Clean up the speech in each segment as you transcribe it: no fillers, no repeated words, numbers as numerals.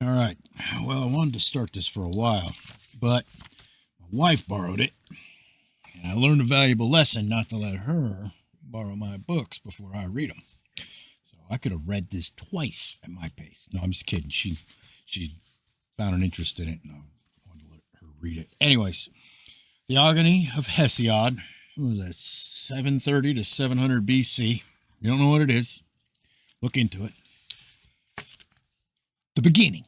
All right. Well, I wanted to start this for a while, but my wife borrowed it, and I learned a valuable lesson not to let her borrow my books before I read them. So I could have read this twice at my pace. No, I'm just kidding. She found an interest in it, and I wanted to let her read it. Anyways, Theogony of Hesiod. What was that? 730 to 700 BC. You don't know what it is? Look into it. The beginning.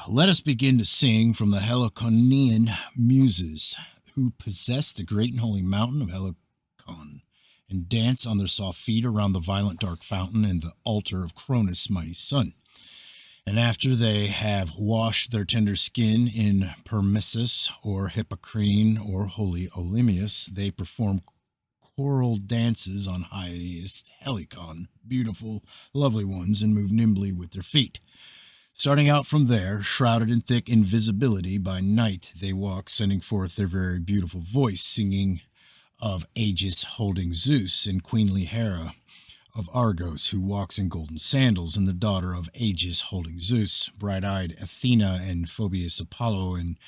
Let us begin to sing from the Heliconian muses, who possess the great and holy mountain of Helicon, and dance on their soft feet around the violent dark fountain and the altar of Cronus, mighty sun. And after they have washed their tender skin in Permissus, or Hippocrene, or holy Olymius, they perform choral dances on highest Helicon, beautiful, lovely ones, and move nimbly with their feet. Starting out from there, shrouded in thick invisibility by night, they walk, sending forth their very beautiful voice, singing of Aegis holding Zeus and queenly Hera of Argos, who walks in golden sandals, and the daughter of Aegis holding Zeus, bright-eyed Athena and Phoebus Apollo, and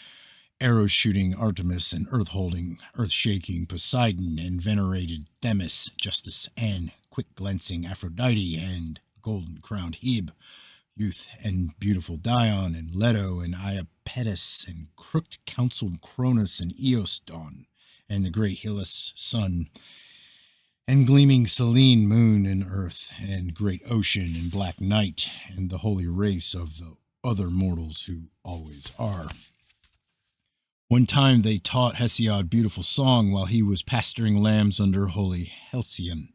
arrow-shooting Artemis, and earth-holding, earth-shaking Poseidon, and venerated Themis, Justice, and quick-glancing Aphrodite, and golden-crowned Hebe, youth and beautiful Dion, and Leto, and Iapetus, and crooked-counseled Cronus, and Eos dawn, and the great Hylas sun, and gleaming Selene moon and earth, and great ocean, and black night, and the holy race of the other mortals who always are. One time they taught Hesiod beautiful song while he was pasturing lambs under holy Halcyon.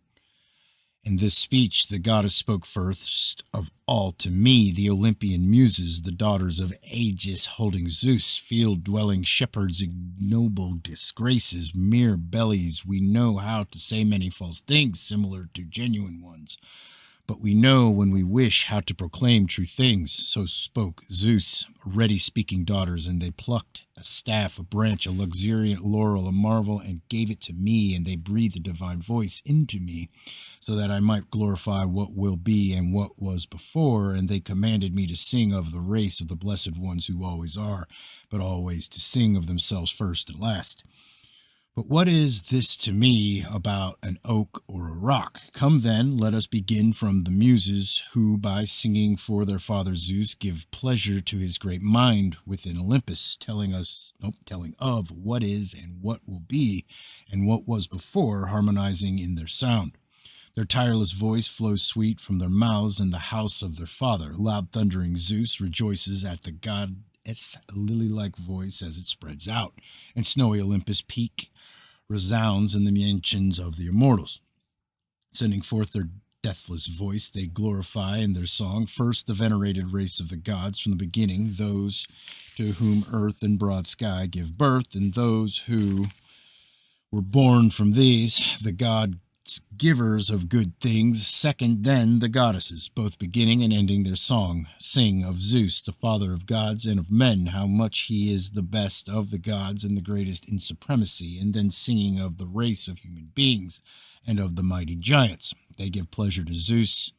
In this speech, the goddess spoke first of all to me, the Olympian muses, the daughters of Aegis holding Zeus, field-dwelling shepherds, ignoble disgraces, mere bellies. We know how to say many false things similar to genuine ones, but we know when we wish how to proclaim true things. So spoke Zeus, ready-speaking daughters, and they plucked a staff, a branch, a luxuriant laurel, a marvel, and gave it to me, and they breathed a divine voice into me, so that I might glorify what will be and what was before, and they commanded me to sing of the race of the blessed ones who always are, but always to sing of themselves first and last. But what is this to me about an oak or a rock? Come then, let us begin from the muses, who by singing for their father Zeus give pleasure to his great mind within Olympus, telling of what is and what will be and what was before, harmonizing in their sound. Their tireless voice flows sweet from their mouths in the house of their father. Loud thundering Zeus rejoices at the goddess' lily-like voice as it spreads out, and snowy Olympus peak resounds in the mansions of the immortals. Sending forth their deathless voice, they glorify in their song first the venerated race of the gods from the beginning, those to whom earth and broad sky give birth, and those who were born from these, the gods givers of good things. Second, then the goddesses, both beginning and ending their song, sing of Zeus, the father of gods and of men, how much he is the best of the gods and the greatest in supremacy, and then singing of the race of human beings and of the mighty giants. They give pleasure to Zeus,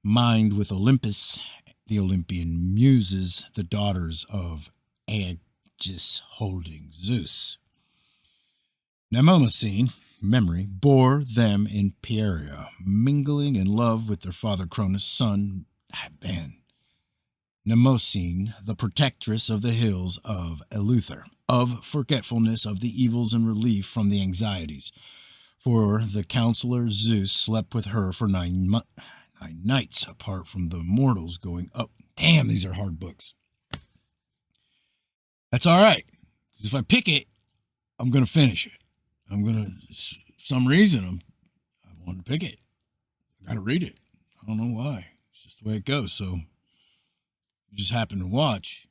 mind with Olympus, the Olympian muses, the daughters of Aegis holding Zeus. Mnemosyne, memory, bore them in Pieria, mingling in love with their father Cronus' son, Mnemosyne, the protectress of the hills of Eleuther, of forgetfulness of the evils and relief from the anxieties. For the counselor Zeus slept with her for 9 nights, apart from the mortals going up. Damn, these are hard books. That's all right. If I pick it, I'm going to finish it. Some reason, I wanted to pick it. I got to read it. I don't know why. It's just the way it goes. So you just happen to watch.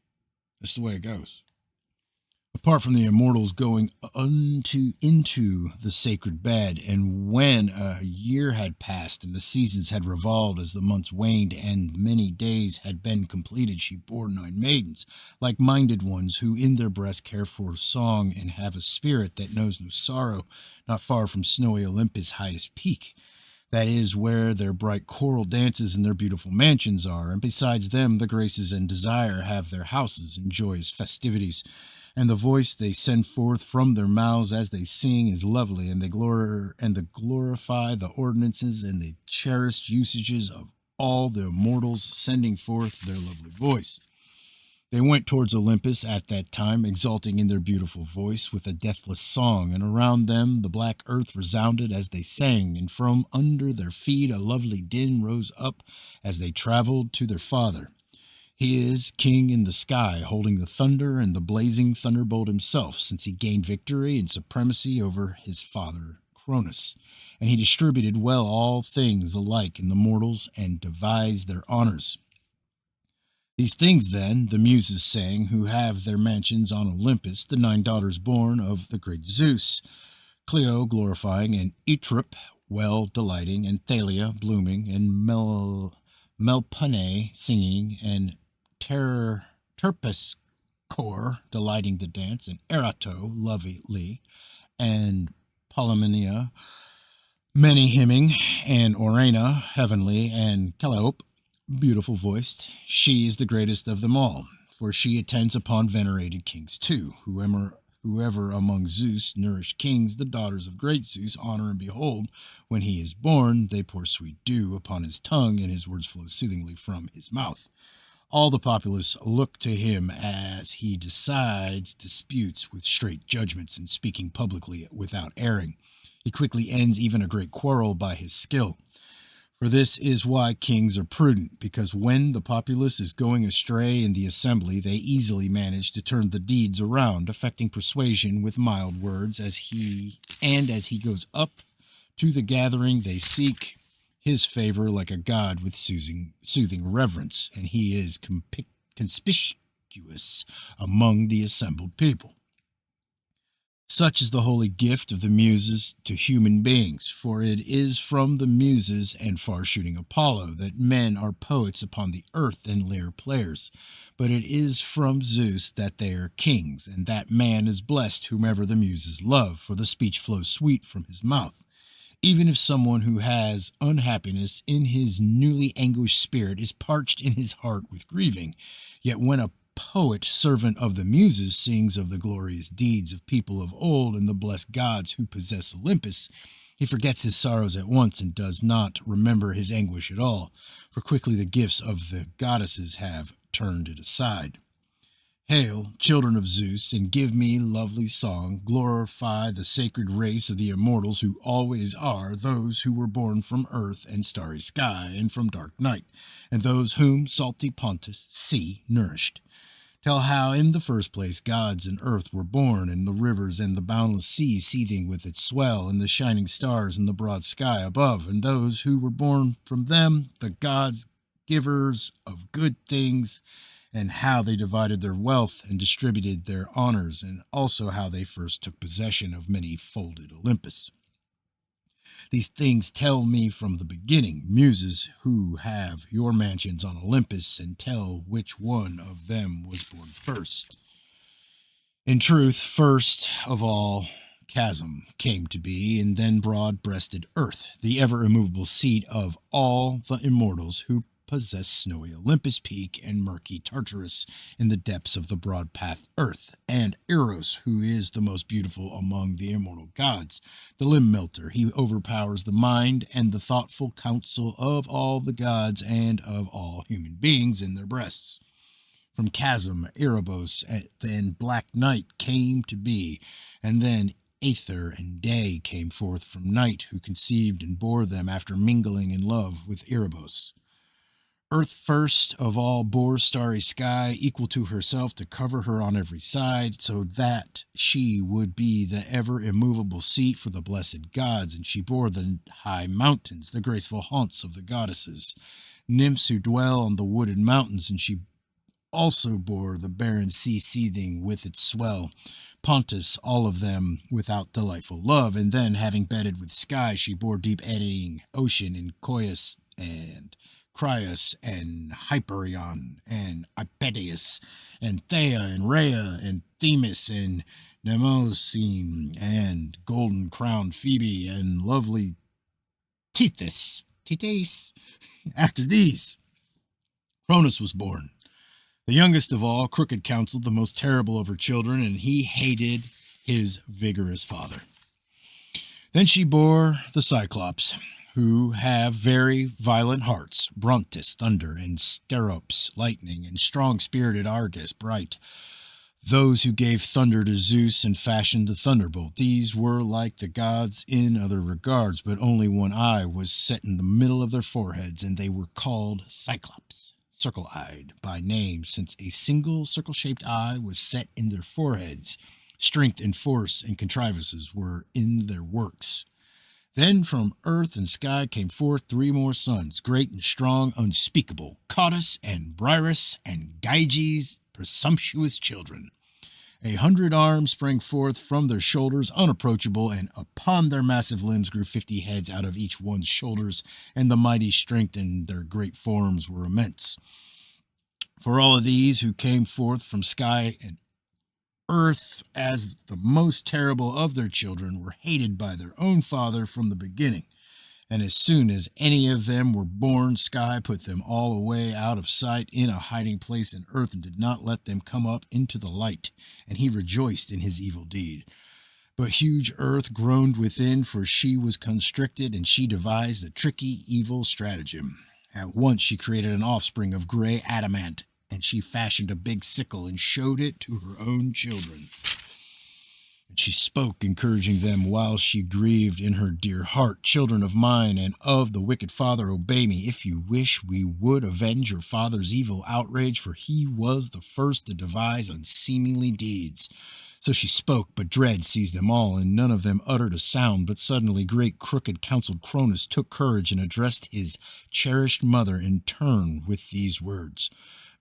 That's the way it goes. Apart from the immortals going into the sacred bed, and when a year had passed and the seasons had revolved as the months waned and many days had been completed, she bore 9 maidens, like-minded ones, who in their breast care for song and have a spirit that knows no sorrow, not far from snowy Olympus' highest peak. That is where their bright choral dances and their beautiful mansions are, and besides them the Graces and Desire have their houses and joyous festivities. And the voice they send forth from their mouths as they sing is lovely, and they glorify the ordinances and the cherished usages of all the immortals, sending forth their lovely voice. They went towards Olympus at that time, exulting in their beautiful voice with a deathless song, and around them the black earth resounded as they sang, and from under their feet a lovely din rose up as they traveled to their father. He is king in the sky, holding the thunder and the blazing thunderbolt himself, since he gained victory and supremacy over his father Cronus. And he distributed well all things alike in the mortals and devised their honors. These things, then, the Muses sang, who have their mansions on Olympus, the 9 daughters born of the great Zeus, Clio glorifying, and Euterpe well delighting, and Thalia blooming, and Melpone singing, and Terpsichore delighting to dance, and Erato lovely, and Polymnia many hymning, and Orena heavenly, and Calliope beautiful voiced. She is the greatest of them all, for she attends upon venerated kings too. Whoever among Zeus nourished kings, the daughters of great Zeus, honor and behold, when he is born, they pour sweet dew upon his tongue, and his words flow soothingly from his mouth. All the populace look to him as he decides disputes with straight judgments and speaking publicly without erring. He quickly ends even a great quarrel by his skill. For this is why kings are prudent, because when the populace is going astray in the assembly, they easily manage to turn the deeds around, affecting persuasion with mild words, as he goes up to the gathering, they seek his favor like a god with soothing reverence, and he is conspicuous among the assembled people. Such is the holy gift of the Muses to human beings, for it is from the Muses and far-shooting Apollo that men are poets upon the earth and lyre players. But it is from Zeus that they are kings, and that man is blessed whomever the Muses love, for the speech flows sweet from his mouth. Even if someone who has unhappiness in his newly anguished spirit is parched in his heart with grieving, yet when a poet, servant of the Muses, sings of the glorious deeds of people of old and the blessed gods who possess Olympus, he forgets his sorrows at once and does not remember his anguish at all, for quickly the gifts of the goddesses have turned it aside. Hail, children of Zeus, and give me lovely song. Glorify the sacred race of the immortals who always are, those who were born from earth and starry sky and from dark night, and those whom salty Pontus, sea, nourished. Tell how in the first place gods and earth were born, and the rivers and the boundless sea seething with its swell, and the shining stars and the broad sky above, and those who were born from them, the gods, givers of good things, and how they divided their wealth and distributed their honors, and also how they first took possession of many-folded Olympus. These things tell me from the beginning, Muses, who have your mansions on Olympus, and tell which one of them was born first. In truth, first of all, Chasm came to be, and then broad-breasted Earth, the ever-immovable seat of all the immortals who possess snowy Olympus peak and murky Tartarus in the depths of the broad path Earth, and Eros, who is the most beautiful among the immortal gods, the limb melter. He overpowers the mind and the thoughtful counsel of all the gods and of all human beings in their breasts. From Chasm, Erebos, then Black Night came to be, and then Aether and Day came forth from Night, who conceived and bore them after mingling in love with Erebos. Earth first of all bore starry sky, equal to herself to cover her on every side, so that she would be the ever immovable seat for the blessed gods, and she bore the high mountains, the graceful haunts of the goddesses, nymphs who dwell on the wooded mountains, and she also bore the barren sea seething with its swell, Pontus, all of them without delightful love, and then, having bedded with sky, she bore deep eddying ocean, and Coeus, and Crius, and Hyperion, and Ipedius, and Thea, and Rhea, and Themis, and Mnemosyne, and golden-crowned Phoebe, and lovely Tethys. After these, Cronus was born. The youngest of all, Crooked counseled, the most terrible of her children, and he hated his vigorous father. Then she bore the Cyclops, who have very violent hearts, Brontis, thunder, and Steropes, lightning, and strong-spirited Argus, bright, those who gave thunder to Zeus and fashioned the thunderbolt. These were like the gods in other regards, but only one eye was set in the middle of their foreheads, and they were called Cyclops, circle-eyed by name, since a single circle-shaped eye was set in their foreheads. Strength and force and contrivances were in their works. Then from earth and sky came forth 3 more sons, great and strong, unspeakable, Cautus and Briareus and Gyges, presumptuous children. 100 arms sprang forth from their shoulders, unapproachable, and upon their massive limbs grew 50 heads out of each one's shoulders, and the mighty strength in their great forms were immense. For all of these who came forth from sky and earth as the most terrible of their children were hated by their own father from the beginning. And as soon as any of them were born, Sky put them all away out of sight in a hiding place in earth, and did not let them come up into the light. And he rejoiced in his evil deed. But huge earth groaned within, for she was constricted, and she devised a tricky, evil stratagem. At once she created an offspring of gray adamant, and she fashioned a big sickle and showed it to her own children. And she spoke, encouraging them, while she grieved in her dear heart, children of mine and of the wicked father, obey me. If you wish, we would avenge your father's evil outrage, for he was the first to devise unseemly deeds. So she spoke, but dread seized them all, and none of them uttered a sound. But suddenly great crooked counseled Cronus took courage and addressed his cherished mother in turn with these words.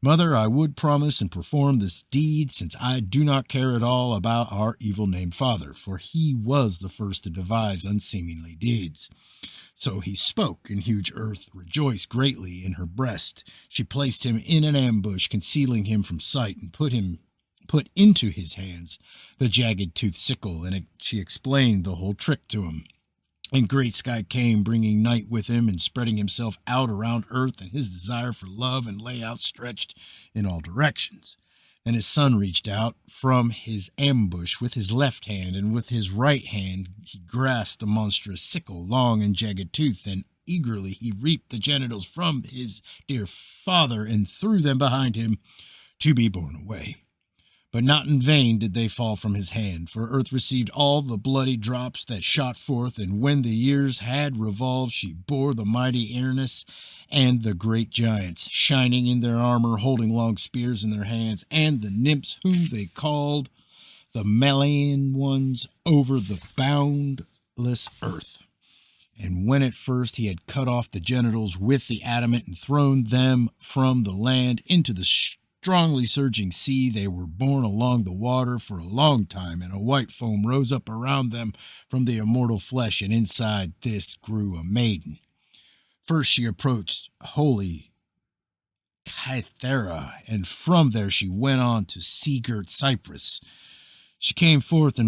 Mother, I would promise and perform this deed, since I do not care at all about our evil-named father, for he was the first to devise unseemly deeds. So he spoke, and huge earth rejoiced greatly in her breast. She placed him in an ambush, concealing him from sight, and put into his hands the jagged-toothed sickle, and she explained the whole trick to him. And great Sky came, bringing night with him, and spreading himself out around earth, and his desire for love, and lay outstretched in all directions. And his son reached out from his ambush with his left hand, and with his right hand he grasped the monstrous sickle, long and jagged-toothed, and eagerly he reaped the genitals from his dear father, and threw them behind him to be borne away. But not in vain did they fall from his hand, for earth received all the bloody drops that shot forth, and when the years had revolved, she bore the mighty Erinus and the great giants, shining in their armor, holding long spears in their hands, and the nymphs whom they called the Melian ones, over the boundless earth. And when at first he had cut off the genitals with the adamant and thrown them from the land into the strongly surging sea, they were borne along the water for a long time, and a white foam rose up around them from the immortal flesh, and inside this grew a maiden. First she approached holy Cythera, and from there she went on to sea-girt Cyprus. She came forth a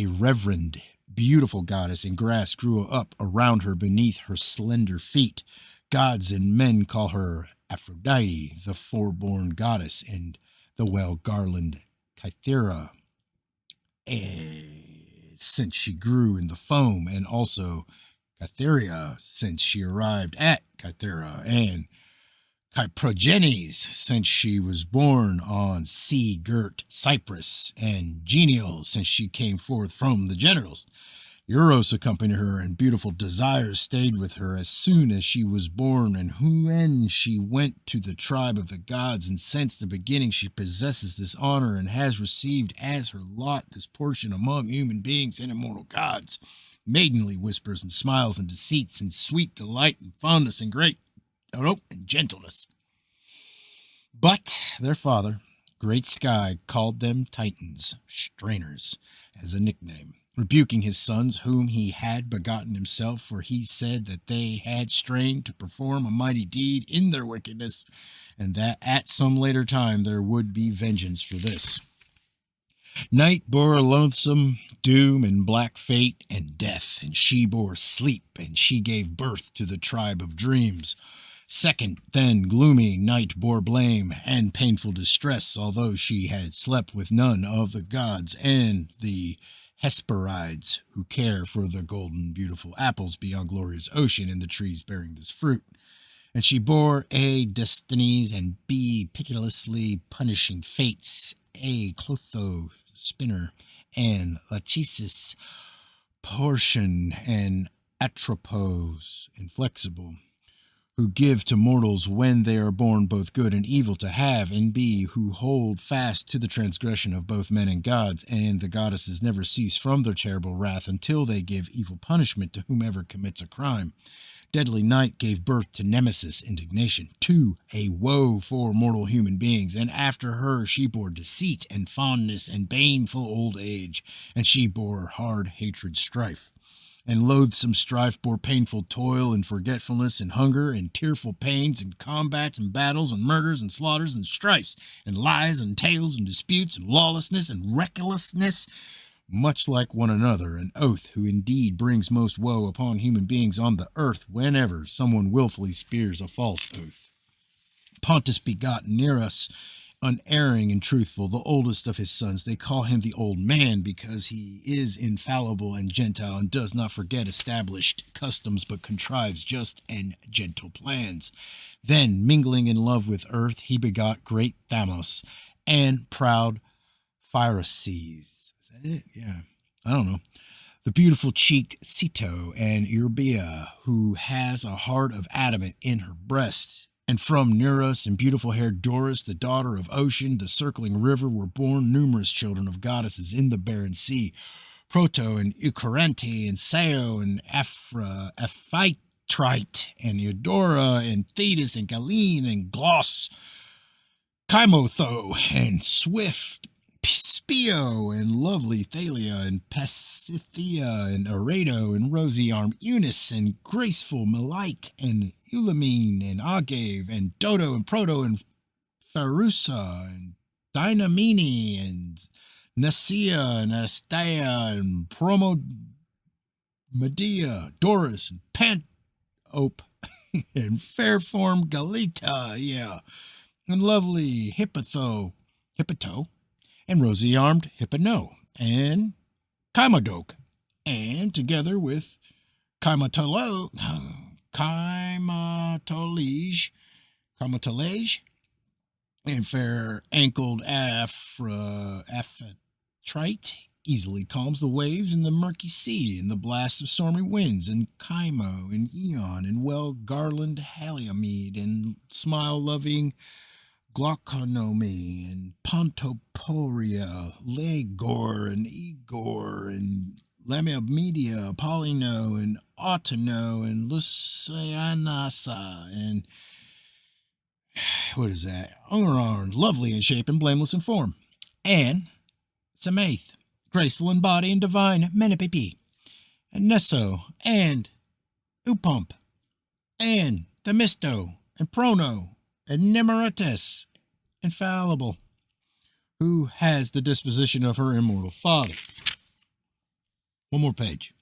reverend, beautiful goddess, and grass grew up around her beneath her slender feet. Gods and men call her Aphrodite, the foreborn goddess, and the well-garlanded Cythera, since she grew in the foam, and also Cytherea, since she arrived at Cythera, and Cyprogenes, since she was born on sea-girt Cyprus, and Genial, since she came forth from the genitals. Eros accompanied her, and beautiful Desire stayed with her as soon as she was born, and when she went to the tribe of the gods, and since the beginning she possesses this honor, and has received as her lot this portion among human beings and immortal gods. Maidenly whispers and smiles and deceits and sweet delight and fondness and and gentleness. But their father, Great Sky, called them Titans, strainers, as a nickname, rebuking his sons whom he had begotten himself, for he said that they had strained to perform a mighty deed in their wickedness, and that at some later time there would be vengeance for this. Night bore loathsome doom and black fate and death, and she bore sleep, and she gave birth to the tribe of dreams. Second, then gloomy night bore blame and painful distress, although she had slept with none of the gods and the Hesperides, who care for the golden, beautiful apples beyond glorious ocean and the trees bearing this fruit. And she bore A, destinies, and B, pitilessly punishing fates, A, Clotho, spinner, and Lachesis, portion, and Atropos, inflexible, who give to mortals when they are born both good and evil to have, and B, who hold fast to the transgression of both men and gods, and the goddesses never cease from their terrible wrath until they give evil punishment to whomever commits a crime. Deadly night gave birth to Nemesis, indignation, to a woe for mortal human beings, and after her she bore deceit and fondness and baneful old age, and she bore hard hatred, strife. And loathsome strife bore painful toil and forgetfulness and hunger and tearful pains and combats and battles and murders and slaughters and strifes and lies and tales and disputes and lawlessness and recklessness, much like one another, an oath who indeed brings most woe upon human beings on the earth whenever someone willfully spears a false oath. Pontus begot Nereus, unerring and truthful, the oldest of his sons. They call him the old man because he is infallible and gentle and does not forget established customs but contrives just and gentle plans. Then, mingling in love with earth, he begot great Thamos and proud Pharisees. Is that it? Yeah. I don't know. The beautiful-cheeked Ceto and Eurbea, who has a heart of adamant in her breast. And from Nereus and beautiful-haired Doris, the daughter of Ocean, the circling river, were born numerous children of goddesses in the barren sea. Proto and Eucarante and Sao and Aphitrite and Eudora and Thetis and Galeen and Gloss, Chimotho and Swift, Spio and lovely Thalia and Pasithea and Aredo and rosy-armed Eunice and graceful Melite and Eulamine and Agave and Dodo and Proto and Pharusa and Dynamene and Nasia and Astaea and Promomedea, Doris and Pantope and fair-formed Galita, yeah, and lovely Hippoto, and rosy-armed Hippano, and Chimadoke, and together with Chimatolege, and fair-ankled Aphitrite, easily calms the waves in the murky sea and the blast of stormy winds, and Chimo, and Eon, and well-garlanded Haliamede, and smile-loving Glauconomy and Pontoporia, Legor and Igor and Lamimedia, Polyno and Autono and Lucianasa and what is that? Ungarn, lovely in shape and blameless in form. And Samaith, graceful in body and divine, Menepipi, and Nesso, and Upump, and Themisto, and Prono, and Nemeritus, infallible, who has the disposition of her immortal father. One more page.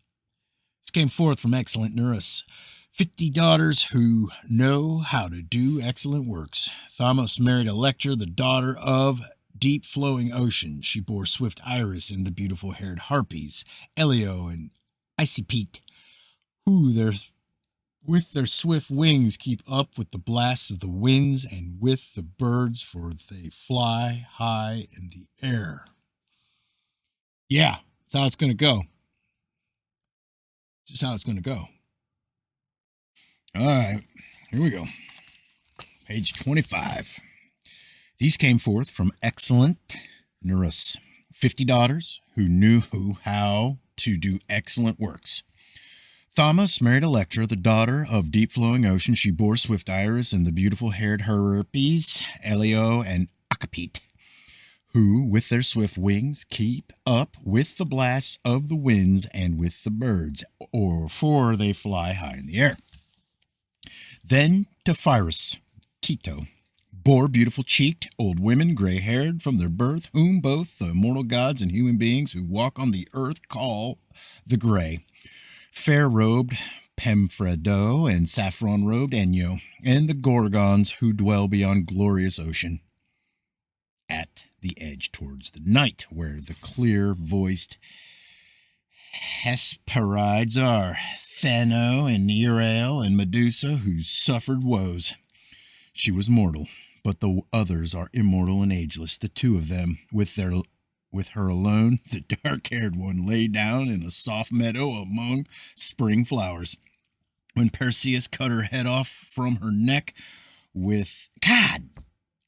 This came forth from excellent Nereus, 50 daughters who know how to do excellent works. Thamos married Electra, the daughter of deep flowing ocean. She bore swift Iris and the beautiful haired Harpies, Elio and Icipete, who with their swift wings keep up with the blasts of the winds and with the birds, for they fly high in the air. Yeah, that's how it's going to go. Just how it's going to go. All right, here we go. Page 25. These came forth from excellent Nereus, 50 daughters who knew how to do excellent works. Thamos married Electra, the daughter of deep-flowing ocean. She bore swift Iris and the beautiful-haired Harpies, Elio and Acapete, who, with their swift wings, keep up with the blasts of the winds and with the birds, for they fly high in the air. Then to Phyrus, Quito, bore beautiful-cheeked old women, gray-haired from their birth, whom both the immortal gods and human beings who walk on the earth call the Gray. Fair-robed Pemfredo and saffron-robed Enyo, and the Gorgons who dwell beyond glorious ocean. At the edge towards the night, where the clear-voiced Hesperides are, Thano and Uriel and Medusa, who suffered woes. She was mortal, but the others are immortal and ageless, the two of them, with her alone, the dark-haired one, lay down in a soft meadow among spring flowers. When Perseus cut her head off from her neck with... God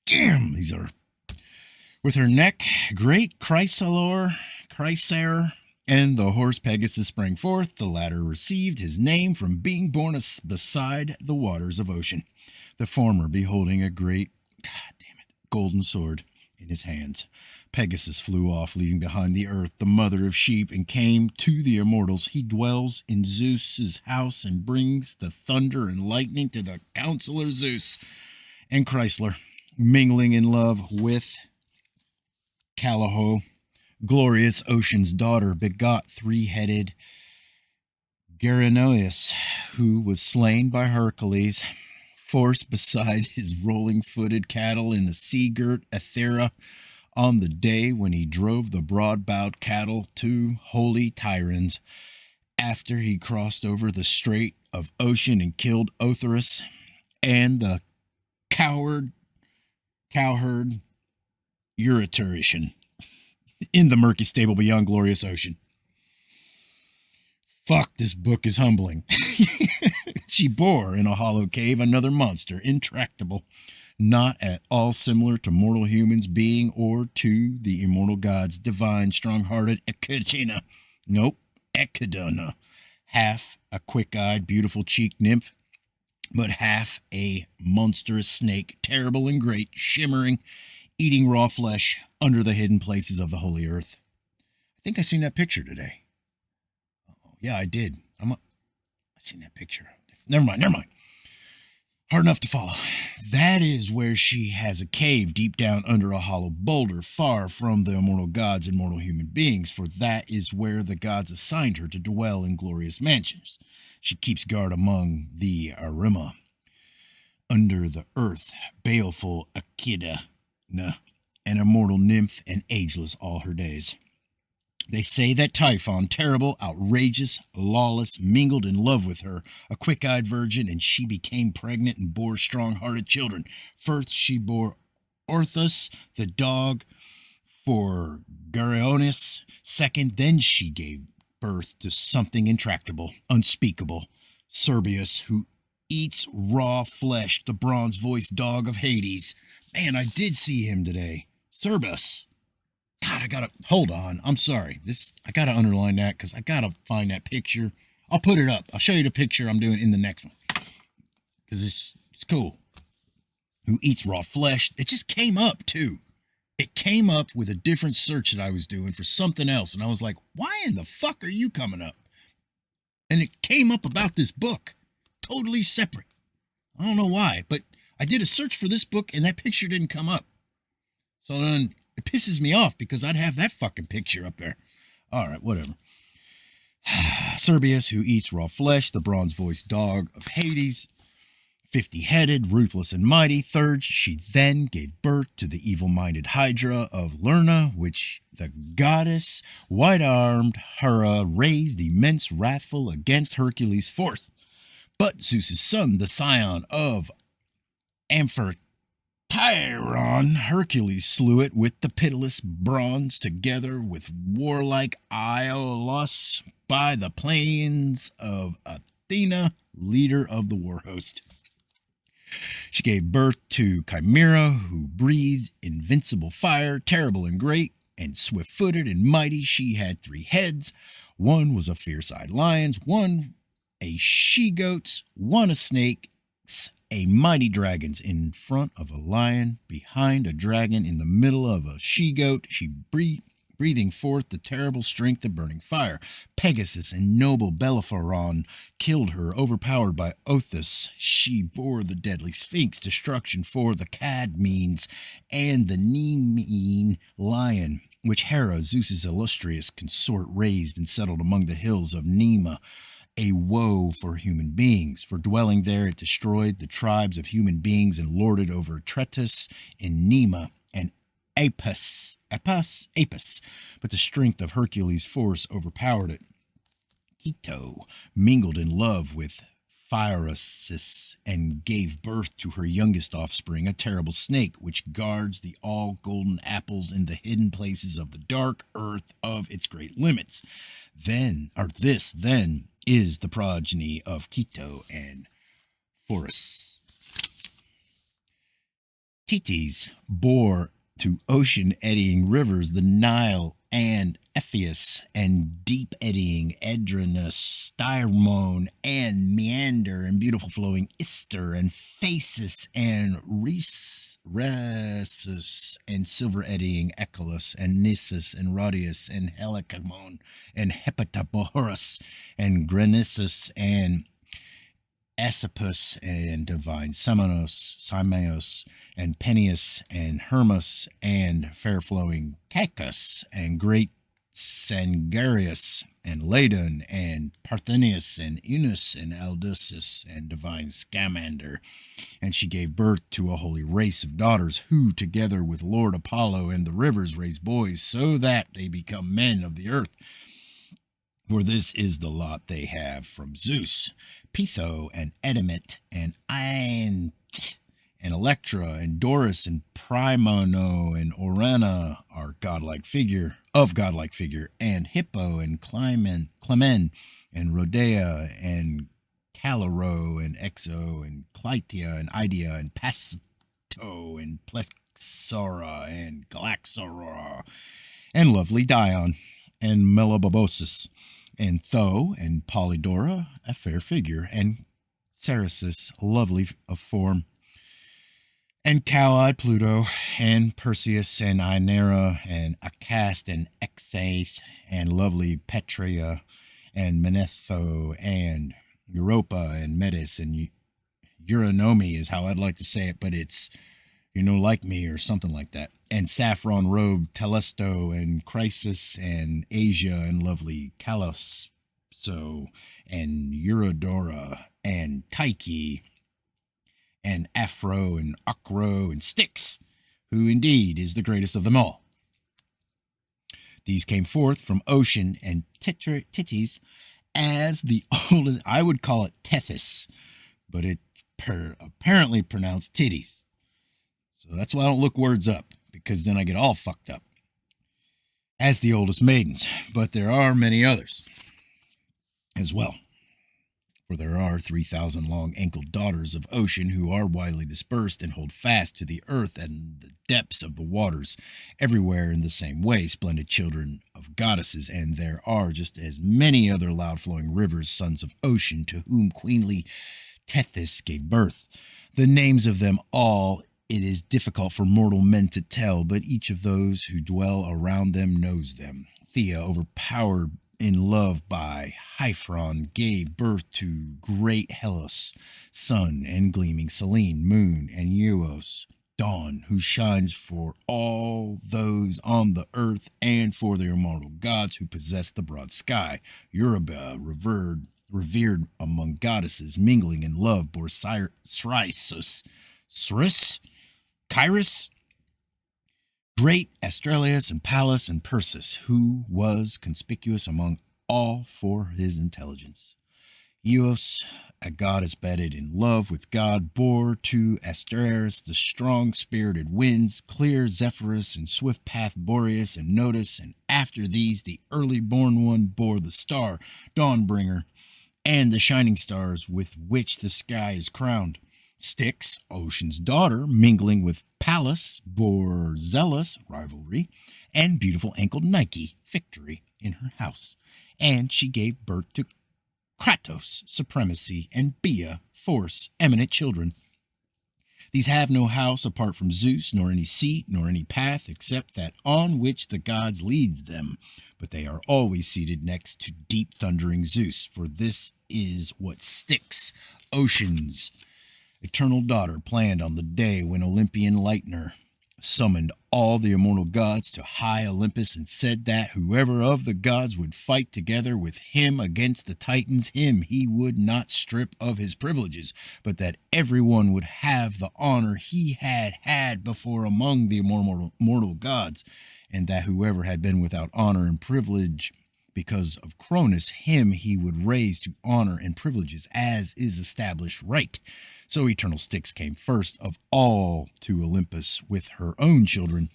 damn, these are... With her neck, great Chrysaor, and the horse Pegasus sprang forth. The latter received his name from being born beside the waters of ocean. The former beholding a great, golden sword in his hands. Pegasus flew off, leaving behind the earth, the mother of sheep, and came to the immortals. He dwells in Zeus's house and brings the thunder and lightning to the counselor Zeus. And Chrysler, mingling in love with Calliope, glorious ocean's daughter, begot three-headed Gerenois, who was slain by Hercules, forced beside his rolling-footed cattle in the sea-girt Ethera on the day when he drove the broad-bowed cattle to holy Tyrans, after he crossed over the strait of ocean and killed Otherus and the cowherd Euryturician in the murky stable beyond glorious ocean. Fuck, this book is humbling. She bore in a hollow cave another monster, intractable, not at all similar to mortal humans being or to the immortal gods, divine, strong-hearted Echidna. Nope, Echidna. Half a quick-eyed, beautiful-cheeked nymph, but half a monstrous snake, terrible and great, shimmering, eating raw flesh under the hidden places of the holy earth. I think I seen that picture today. Yeah, I did. I seen that picture. Never mind. Hard enough to follow. That is where she has a cave deep down under a hollow boulder, far from the immortal gods and mortal human beings, for that is where the gods assigned her to dwell in glorious mansions. She keeps guard among the Arima. Under the earth, baleful Echidna, an immortal nymph and ageless all her days. They say that Typhon, terrible, outrageous, lawless, mingled in love with her, a quick-eyed virgin, and she became pregnant and bore strong-hearted children. First she bore Orthus, the dog, for Geryonis. Second, then she gave birth to something intractable, unspeakable, Cerberus, who eats raw flesh, the bronze-voiced dog of Hades. Man, I did see him today. Cerberus. God, hold on. I'm sorry. I gotta underline that because I gotta find that picture. I'll put it up. I'll show you the picture I'm doing in the next one because it's cool. Who eats raw flesh? It just came up too. It came up with a different search that I was doing for something else, and I was like, "Why in the fuck are you coming up?" And it came up about this book, totally separate. I don't know why, but I did a search for this book, and that picture didn't come up. So then it pisses me off because I'd have that fucking picture up there. All right, whatever. Cerberus, who eats raw flesh, the bronze-voiced dog of Hades, 50-headed, ruthless and mighty. Third, she then gave birth to the evil-minded Hydra of Lerna, which the goddess, white-armed Hera, raised immense wrathful against Hercules. Fourth, but Zeus' son, the scion of Amphitryon, Hercules slew it with the pitiless bronze, together with warlike Iolaus by the plains of Athena, leader of the war host. She gave birth to Chimera, who breathed invincible fire, terrible and great, and swift-footed and mighty. She had 3 heads. One was a fierce-eyed lion's, one a she-goat's, one a snake's, a mighty dragon's, in front of a lion, behind a dragon, in the middle of a she-goat. She breathed breathing forth the terrible strength of burning fire. Pegasus and noble Bellerophon killed her, overpowered by Othus. She bore the deadly Sphinx, destruction for the Cadmeans, and the Nemean lion, which Hera, Zeus's illustrious consort, raised and settled among the hills of Nema. A woe for human beings. For dwelling there, it destroyed the tribes of human beings and lorded over Tretus in Nema and Apis. But the strength of Hercules' force overpowered it. Keto mingled in love with Phryxus and gave birth to her youngest offspring, a terrible snake, which guards the all-golden apples in the hidden places of the dark earth of its great limits. This is the progeny of Keto and Phorus. Titis bore to ocean-eddying rivers the Nile and Epheus, and deep-eddying Edrynus, Styrmone, and Meander, and beautiful flowing Ister, and Phasis, and Rhesus, and silver-eddying Echolus, and Nissus, and Rhodius, and Helicamon, and Hepataporus, and Grenissus, and Asipus, and divine Simeos, and Peneus, and Hermus, and fair-flowing Cacus, and great Sangarius, and Ladon, and Parthenius, and Eunice, and Aldusus, and divine Scamander. And she gave birth to a holy race of daughters, who, together with Lord Apollo and the rivers, raise boys, so that they become men of the earth. For this is the lot they have from Zeus. Pytho, and Edemet, and Aint, and Electra, and Doris, and Primono, and Orana are godlike figure, and Hippo, and Clement, and Rhodea, and Calero, and Exo, and Clytia, and Idea, and Pasto, and Plexora, and Galaxora, and lovely Dion, and Melibobosus, and Tho, and Polydora, a fair figure, and Ceresis, lovely of form, and cow-eyed Pluto, and Perseus, and Inera, and Acast, and Exath, and lovely Petrea, and Menetho, and Europa, and Metis, and Eurynome is how I'd like to say it, but it's, like me, or something like that. And saffron-robed Telesto, and Chrysis, and Asia, and lovely Calypso, and Eurodora, and Tyche, and Afro, and Acro, and Styx, who indeed is the greatest of them all. These came forth from Ocean and Titis as the oldest, I would call it Tethys, but it apparently pronounced Titties. So that's why I don't look words up, because then I get all fucked up. As the oldest maidens, but there are many others as well. For there are 3,000 long-ankled daughters of Ocean who are widely dispersed and hold fast to the earth and the depths of the waters, everywhere in the same way, splendid children of goddesses, and there are just as many other loud-flowing rivers, sons of Ocean, to whom queenly Tethys gave birth. The names of them all it is difficult for mortal men to tell, but each of those who dwell around them knows them. Thea, overpowered in love by Hyphron, gave birth to great Hellas, sun, and gleaming Selene, moon, and Eos, dawn, who shines for all those on the earth and for the immortal gods who possess the broad sky. Euryba, revered among goddesses, mingling in love, bore Cyrus, great Astralius, and Pallas, and Persis, who was conspicuous among all for his intelligence. Eos, a goddess bedded in love with God, bore to Asteris the strong-spirited winds, clear Zephyrus, and swift path Boreas and Notus, and after these the early-born one bore the star, Dawnbringer, and the shining stars with which the sky is crowned. Styx, Ocean's daughter, mingling with Pallas, bore Zealous, rivalry, and beautiful ankled Nike, victory, in her house. And she gave birth to Kratos, supremacy, and Bia, force, eminent children. These have no house apart from Zeus, nor any seat, nor any path, except that on which the gods leads them. But they are always seated next to deep thundering Zeus, for this is what Styx, Ocean's eternal daughter, planned on the day when Olympian Lightner summoned all the immortal gods to high Olympus and said that whoever of the gods would fight together with him against the Titans, him he would not strip of his privileges, but that everyone would have the honor he had had before among the immortal gods, and that whoever had been without honor and privilege because of Cronus, him he would raise to honor and privileges as is established right. So eternal Styx came first of all to Olympus with her own children,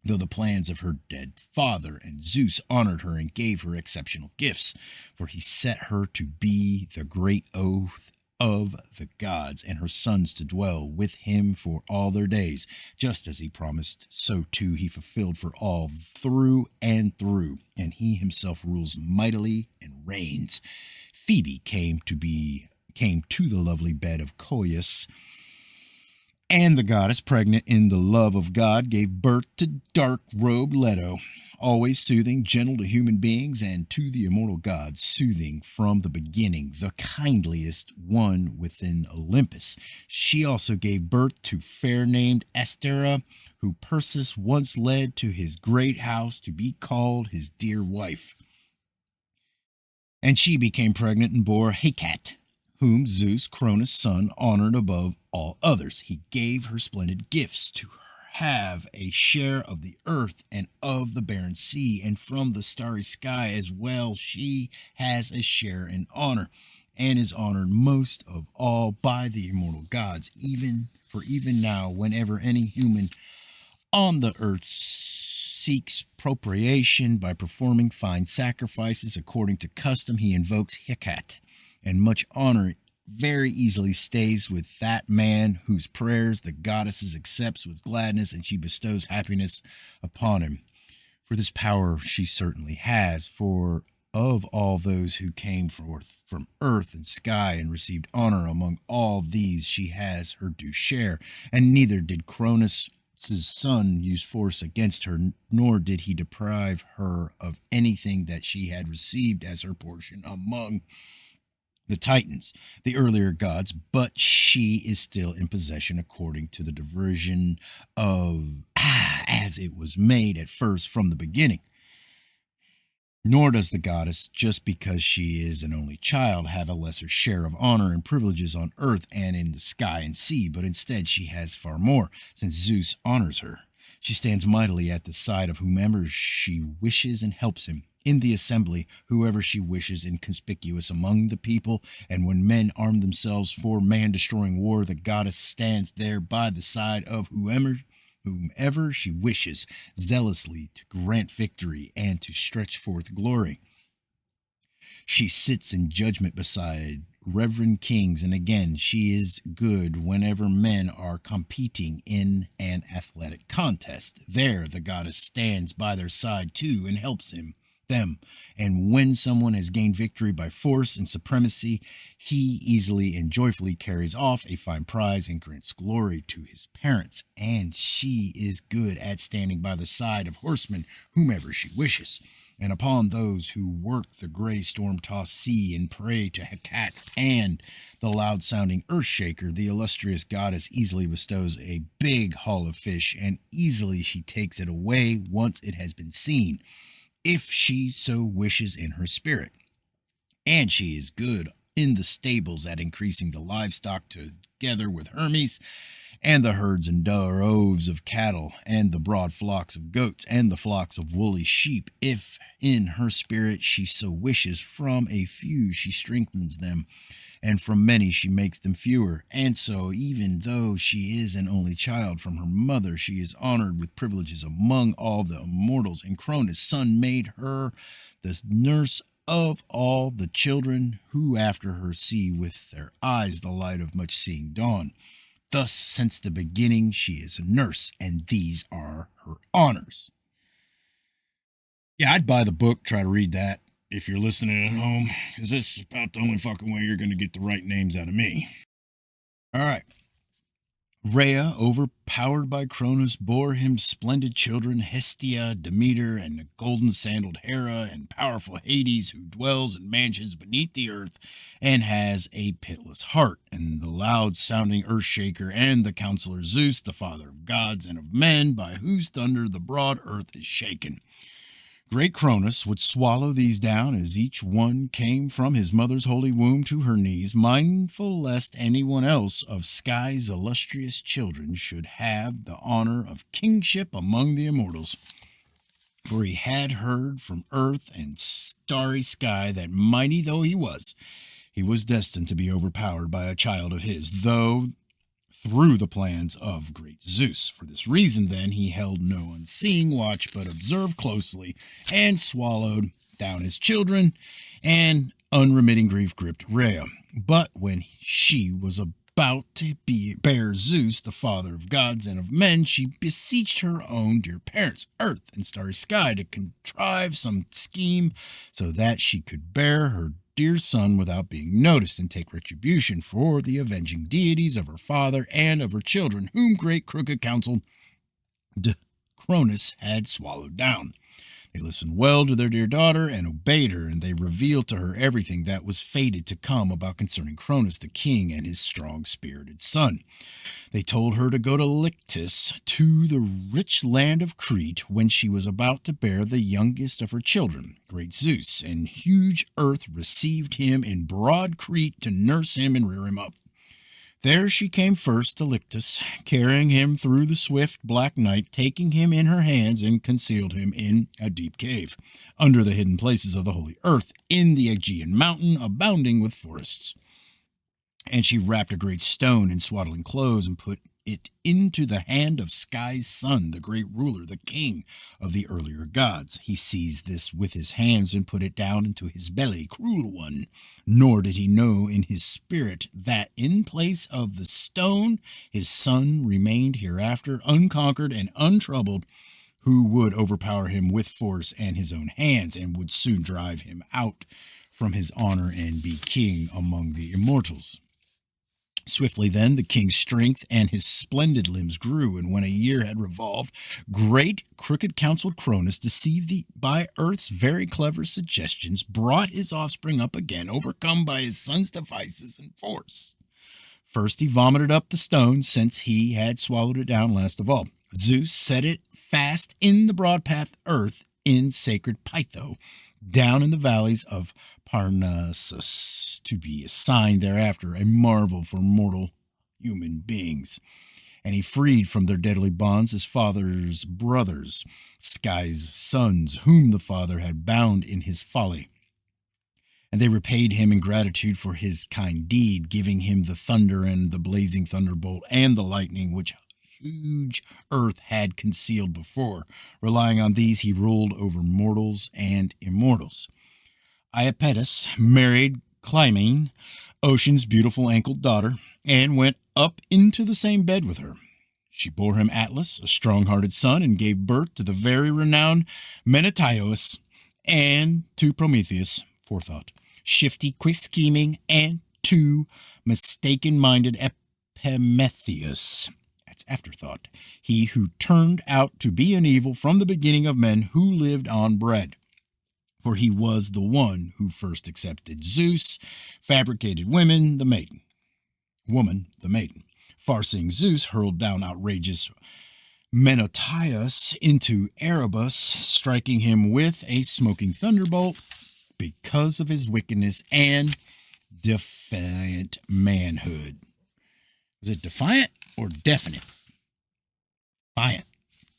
though the plans of her dead father, and Zeus honored her and gave her exceptional gifts, for he set her to be the great oath of the gods, and her sons to dwell with him for all their days. Just as he promised, so too he fulfilled for all through and through, and he himself rules mightily and reigns. Phoebe came to the lovely bed of Coeus, and the goddess, pregnant in the love of God, gave birth to dark-robed Leto, always soothing, gentle to human beings and to the immortal gods, soothing from the beginning, the kindliest one within Olympus. She also gave birth to fair-named Astera, who Perseus once led to his great house to be called his dear wife. And she became pregnant and bore Hecate, whom Zeus, Cronus' son, honored above all others. He gave her splendid gifts to have a share of the earth and of the barren sea, and from the starry sky as well she has a share in honor, and is honored most of all by the immortal gods, even now, whenever any human on the earth seeks propitiation by performing fine sacrifices according to custom, he invokes Hecate, and much honor very easily stays with that man whose prayers the goddesses accepts with gladness, and she bestows happiness upon him. For this power she certainly has, for of all those who came forth from earth and sky and received honor, among all these she has her due share, and neither did Cronus' son use force against her, nor did he deprive her of anything that she had received as her portion among the Titans, the earlier gods, but she is still in possession according to the division of as it was made at first from the beginning. Nor does the goddess, just because she is an only child, have a lesser share of honor and privileges on earth and in the sky and sea, but instead she has far more, since Zeus honors her. She stands mightily at the side of whomever she wishes and helps him in the assembly, whoever she wishes, inconspicuous among the people, and when men arm themselves for man-destroying war, the goddess stands there by the side of whomever she wishes, zealously to grant victory and to stretch forth glory. She sits in judgment beside reverend kings, and again she is good whenever men are competing in an athletic contest. There the goddess stands by their side too and helps them, and when someone has gained victory by force and supremacy, he easily and joyfully carries off a fine prize and grants glory to his parents, and she is good at standing by the side of horsemen whomever she wishes, and upon those who work the gray storm-tossed sea and pray to Hecate and the loud-sounding earth-shaker, the illustrious goddess easily bestows a big haul of fish, and easily she takes it away once it has been seen, if she so wishes in her spirit. And she is good in the stables at increasing the livestock together with Hermes, and the herds and droves of cattle, and the broad flocks of goats, and the flocks of woolly sheep. If in her spirit she so wishes, from a few she strengthens them, and from many she makes them fewer. And so, even though she is an only child from her mother, she is honored with privileges among all the immortals, and Cronus' son made her the nurse of all the children who after her see with their eyes the light of much seeing dawn. Thus, since the beginning, she is a nurse, and these are her honors. Yeah, I'd buy the book, try to read that if you're listening at home, because this is about the only fucking way you're going to get the right names out of me. All right. Rhea, overpowered by Cronus, bore him splendid children, Hestia, Demeter, and the golden-sandaled Hera, and powerful Hades, who dwells in mansions beneath the earth and has a pitiless heart, and the loud-sounding Earthshaker, and the counselor Zeus, the father of gods and of men, by whose thunder the broad earth is shaken. Great Cronus would swallow these down as each one came from his mother's holy womb to her knees, mindful lest anyone else of Sky's illustrious children should have the honor of kingship among the immortals. For he had heard from earth and starry sky that, mighty though he was destined to be overpowered by a child of his, though through the plans of great Zeus. For this reason, then, he held no unseeing watch, but observed closely, and swallowed down his children, and unremitting grief gripped Rhea. But when she was about to bear Zeus, the father of gods and of men, she beseeched her own dear parents, earth and starry sky, to contrive some scheme so that she could bear her dear son without being noticed, and take retribution for the avenging deities of her father and of her children, whom great crooked counsel Cronus had swallowed down. They listened well to their dear daughter and obeyed her, and they revealed to her everything that was fated to come about concerning Cronus the king and his strong-spirited son. They told her to go to Lyctus, to the rich land of Crete, when she was about to bear the youngest of her children, great Zeus, and huge earth received him in broad Crete to nurse him and rear him up. There she came first to Lyctus, carrying him through the swift black night, taking him in her hands, and concealed him in a deep cave, under the hidden places of the holy earth, in the Aegean mountain, abounding with forests. And she wrapped a great stone in swaddling clothes, and put it into the hand of Sky's son, the great ruler, the king of the earlier gods. He seized this with his hands and put it down into his belly, cruel one. Nor did he know in his spirit that in place of the stone his son remained hereafter unconquered and untroubled, who would overpower him with force and his own hands, and would soon drive him out from his honor and be king among the immortals. Swiftly then the king's strength and his splendid limbs grew, and when a year had revolved, great crooked-counseled Cronus, deceived by earth's very clever suggestions, brought his offspring up again, overcome by his son's devices and force. First he vomited up the stone, since he had swallowed it down last of all. Zeus set it fast in the broad path earth in sacred Pytho, down in the valleys of Parnassus, to be a sign thereafter, a marvel for mortal human beings. And he freed from their deadly bonds his father's brothers, Sky's sons, whom the father had bound in his folly. And they repaid him in gratitude for his kind deed, giving him the thunder and the blazing thunderbolt and the lightning, which huge earth had concealed before. Relying on these, he ruled over mortals and immortals. Iapetus married Clymene, Ocean's beautiful ankled daughter, and went up into the same bed with her. She bore him Atlas, a strong-hearted son, and gave birth to the very renowned Menetios, and to Prometheus, forethought, shifty, quick-scheming, and to mistaken-minded Epimetheus, that's afterthought, he who turned out to be an evil from the beginning of men, who lived on bread. For he was the one who first accepted Zeus, fabricated woman, the maiden. Far-seeing Zeus hurled down outrageous Menetius into Erebus, striking him with a smoking thunderbolt because of his wickedness and defiant manhood. Was it defiant or definite? Defiant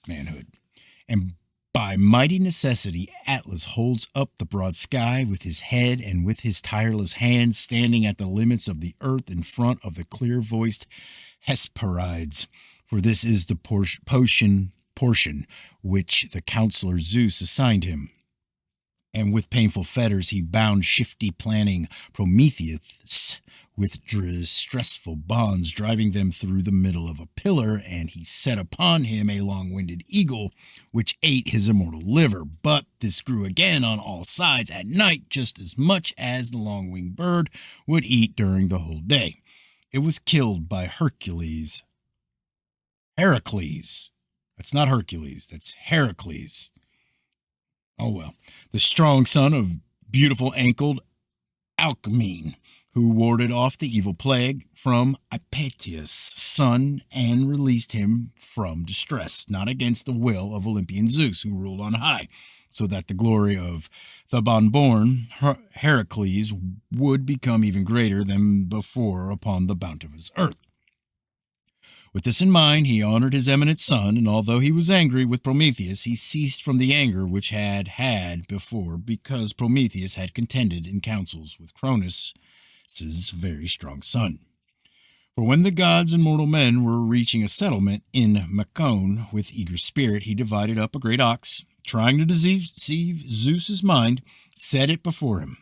manhood. And by mighty necessity, Atlas holds up the broad sky with his head, and with his tireless hands standing at the limits of the earth in front of the clear-voiced Hesperides. For this is the portion which the counselor Zeus assigned him. And with painful fetters he bound shifty planning Prometheus with distressful bonds, driving them through the middle of a pillar, and he set upon him a long-winded eagle, which ate his immortal liver. But this grew again on all sides at night, just as much as the long-winged bird would eat during the whole day. It was killed by Hercules, Heracles. That's not Hercules. That's Heracles. Oh well. The strong son of beautiful ankled Alcmene, who warded off the evil plague from Hypatius' son and released him from distress, not against the will of Olympian Zeus, who ruled on high, so that the glory of the born Heracles would become even greater than before upon the bounteous earth. With this in mind, he honored his eminent son, and although he was angry with Prometheus, he ceased from the anger which had before, because Prometheus had contended in councils with Cronus, his very strong son. For when the gods and mortal men were reaching a settlement in Macon with eager spirit, he divided up a great ox, trying to deceive Zeus's mind, set it before him.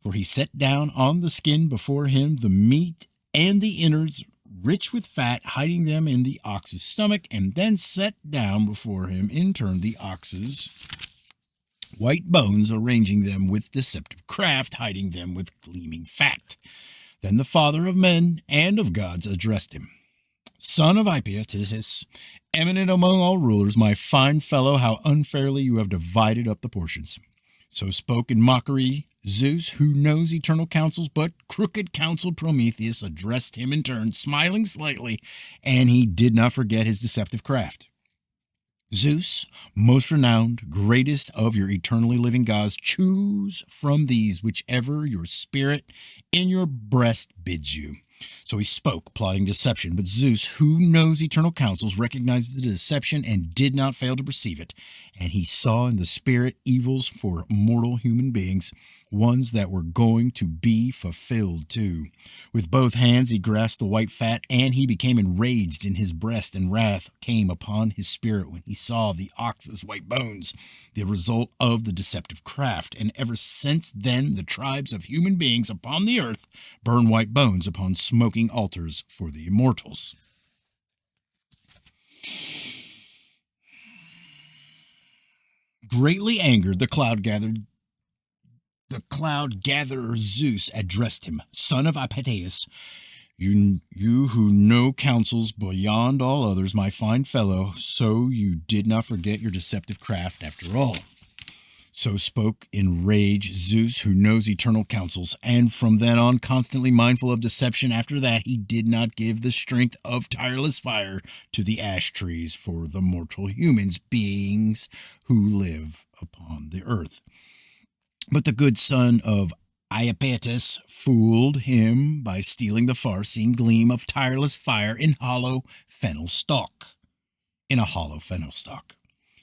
For he set down on the skin before him the meat and the innards, rich with fat, hiding them in the ox's stomach, and then set down before him in turn the ox's white bones, arranging them with deceptive craft, hiding them with gleaming fat. Then the father of men and of gods addressed him. Son of Hypatis, eminent among all rulers, my fine fellow, how unfairly you have divided up the portions. So spoke in mockery Zeus, who knows eternal counsels, but crooked-counseled Prometheus addressed him in turn, smiling slightly, and he did not forget his deceptive craft. Zeus, most renowned, greatest of your eternally living gods, choose from these whichever your spirit in your breast bids you. So he spoke, plotting deception, but Zeus, who knows eternal counsels, recognized the deception and did not fail to perceive it. And he saw in the spirit evils for mortal human beings, ones that were going to be fulfilled too. With both hands he grasped the white fat, and he became enraged in his breast, and wrath came upon his spirit when he saw the ox's white bones, the result of the deceptive craft. And ever since then the tribes of human beings upon the earth burn white bones upon smoking altars for the immortals. Greatly angered, the cloud gatherer Zeus addressed him, son of Hypatis, you who know counsels beyond all others, my fine fellow, so you did not forget your deceptive craft after all. So spoke in rage Zeus, who knows eternal counsels, and from then on constantly mindful of deception. After that he did not give the strength of tireless fire to the ash trees for the mortal humans, beings who live upon the earth. But the good son of Iapetus fooled him by stealing the far-seen gleam of tireless fire in a hollow fennel stalk.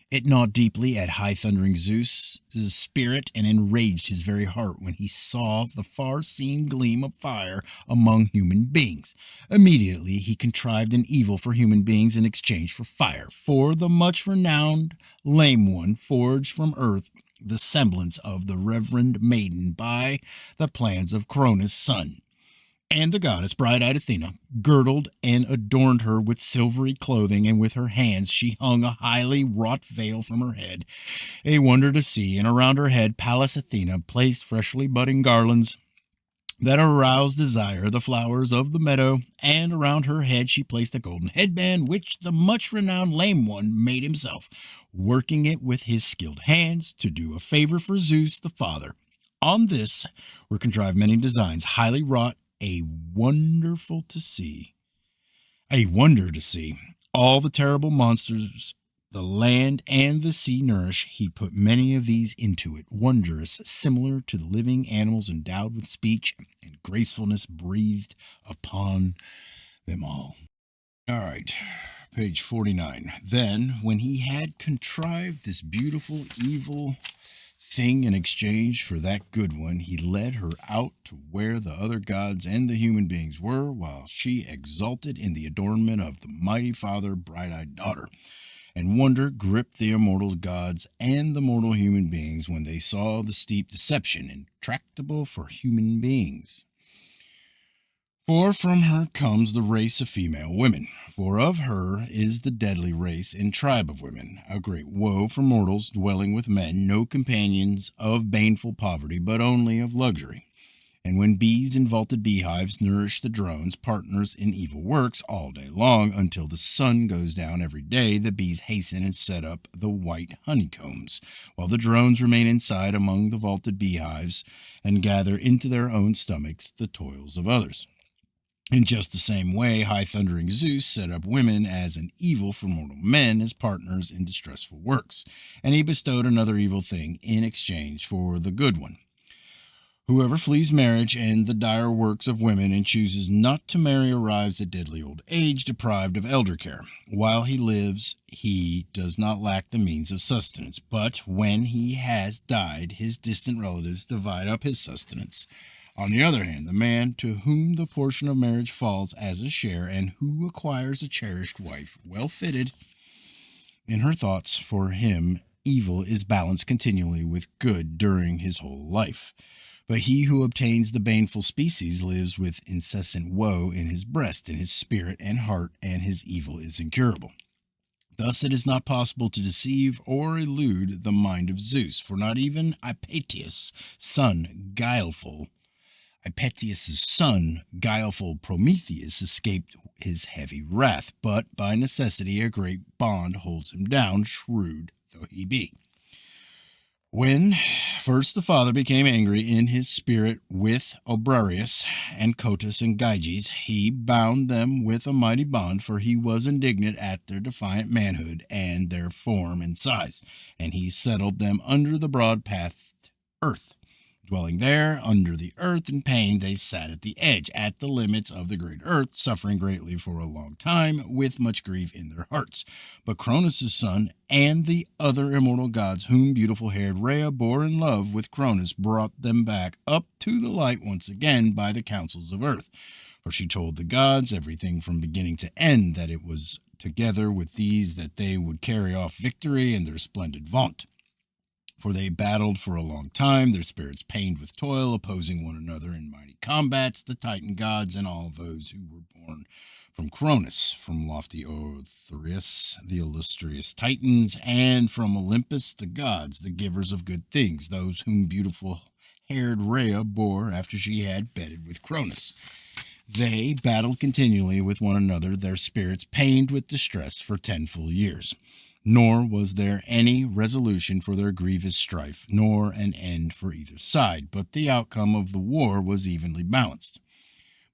It gnawed deeply at high-thundering Zeus' spirit and enraged his very heart when he saw the far-seen gleam of fire among human beings. Immediately he contrived an evil for human beings in exchange for fire. For the much-renowned lame one forged from earth the semblance of the reverend maiden by the plans of Cronus' son. And the goddess, bright-eyed Athena, girdled and adorned her with silvery clothing, and with her hands she hung a highly wrought veil from her head, a wonder to see, and around her head Pallas Athena placed freshly budding garlands that aroused desire, the flowers of the meadow, and around her head she placed a golden headband, which the much-renowned lame one made himself, working it with his skilled hands to do a favor for Zeus the father. On this were contrived many designs, highly wrought, a wonder to see. All the terrible monsters the land and the sea nourish, he put many of these into it, wondrous, similar to the living animals endowed with speech, and gracefulness breathed upon them all. All right, page 49. Then, when he had contrived this beautiful, evil thing in exchange for that good one, he led her out to where the other gods and the human beings were, while she exulted in the adornment of the mighty father, bright-eyed daughter. And wonder gripped the immortal gods and the mortal human beings when they saw the steep deception, intractable for human beings. For from her comes the race of female women, for of her is the deadly race and tribe of women, a great woe for mortals dwelling with men, no companions of baneful poverty, but only of luxury. And when bees in vaulted beehives nourish the drones, partners in evil works, all day long, until the sun goes down every day, the bees hasten and set up the white honeycombs, while the drones remain inside among the vaulted beehives and gather into their own stomachs the toils of others. In just the same way, high-thundering Zeus set up women as an evil for mortal men as partners in distressful works, and he bestowed another evil thing in exchange for the good one. Whoever flees marriage and the dire works of women and chooses not to marry arrives at deadly old age, deprived of elder care. While he lives, he does not lack the means of sustenance, but when he has died, his distant relatives divide up his sustenance. On the other hand, the man to whom the portion of marriage falls as a share and who acquires a cherished wife, well fitted in her thoughts for him, evil is balanced continually with good during his whole life. But he who obtains the baneful species lives with incessant woe in his breast, in his spirit and heart, and his evil is incurable. Thus it is not possible to deceive or elude the mind of Zeus, for not even Hypatius' son, guileful Prometheus escaped his heavy wrath, but by necessity a great bond holds him down, shrewd though he be. When first the father became angry in his spirit with Obriareus and Cotus and Gyges, he bound them with a mighty bond, for he was indignant at their defiant manhood and their form and size, and he settled them under the broad-pathed earth. Dwelling there, under the earth in pain, they sat at the edge, at the limits of the great earth, suffering greatly for a long time, with much grief in their hearts. But Cronus' son and the other immortal gods, whom beautiful-haired Rhea bore in love with Cronus, brought them back up to the light once again by the counsels of earth. For she told the gods, everything from beginning to end, that it was together with these that they would carry off victory in their splendid vaunt. For they battled for a long time, their spirits pained with toil, opposing one another in mighty combats, the Titan gods and all those who were born from Cronus, from lofty Othrys, the illustrious Titans, and from Olympus, the gods, the givers of good things, those whom beautiful-haired Rhea bore after she had bedded with Cronus. They battled continually with one another, their spirits pained with distress for 10 full years. Nor was there any resolution for their grievous strife, nor an end for either side, but the outcome of the war was evenly balanced.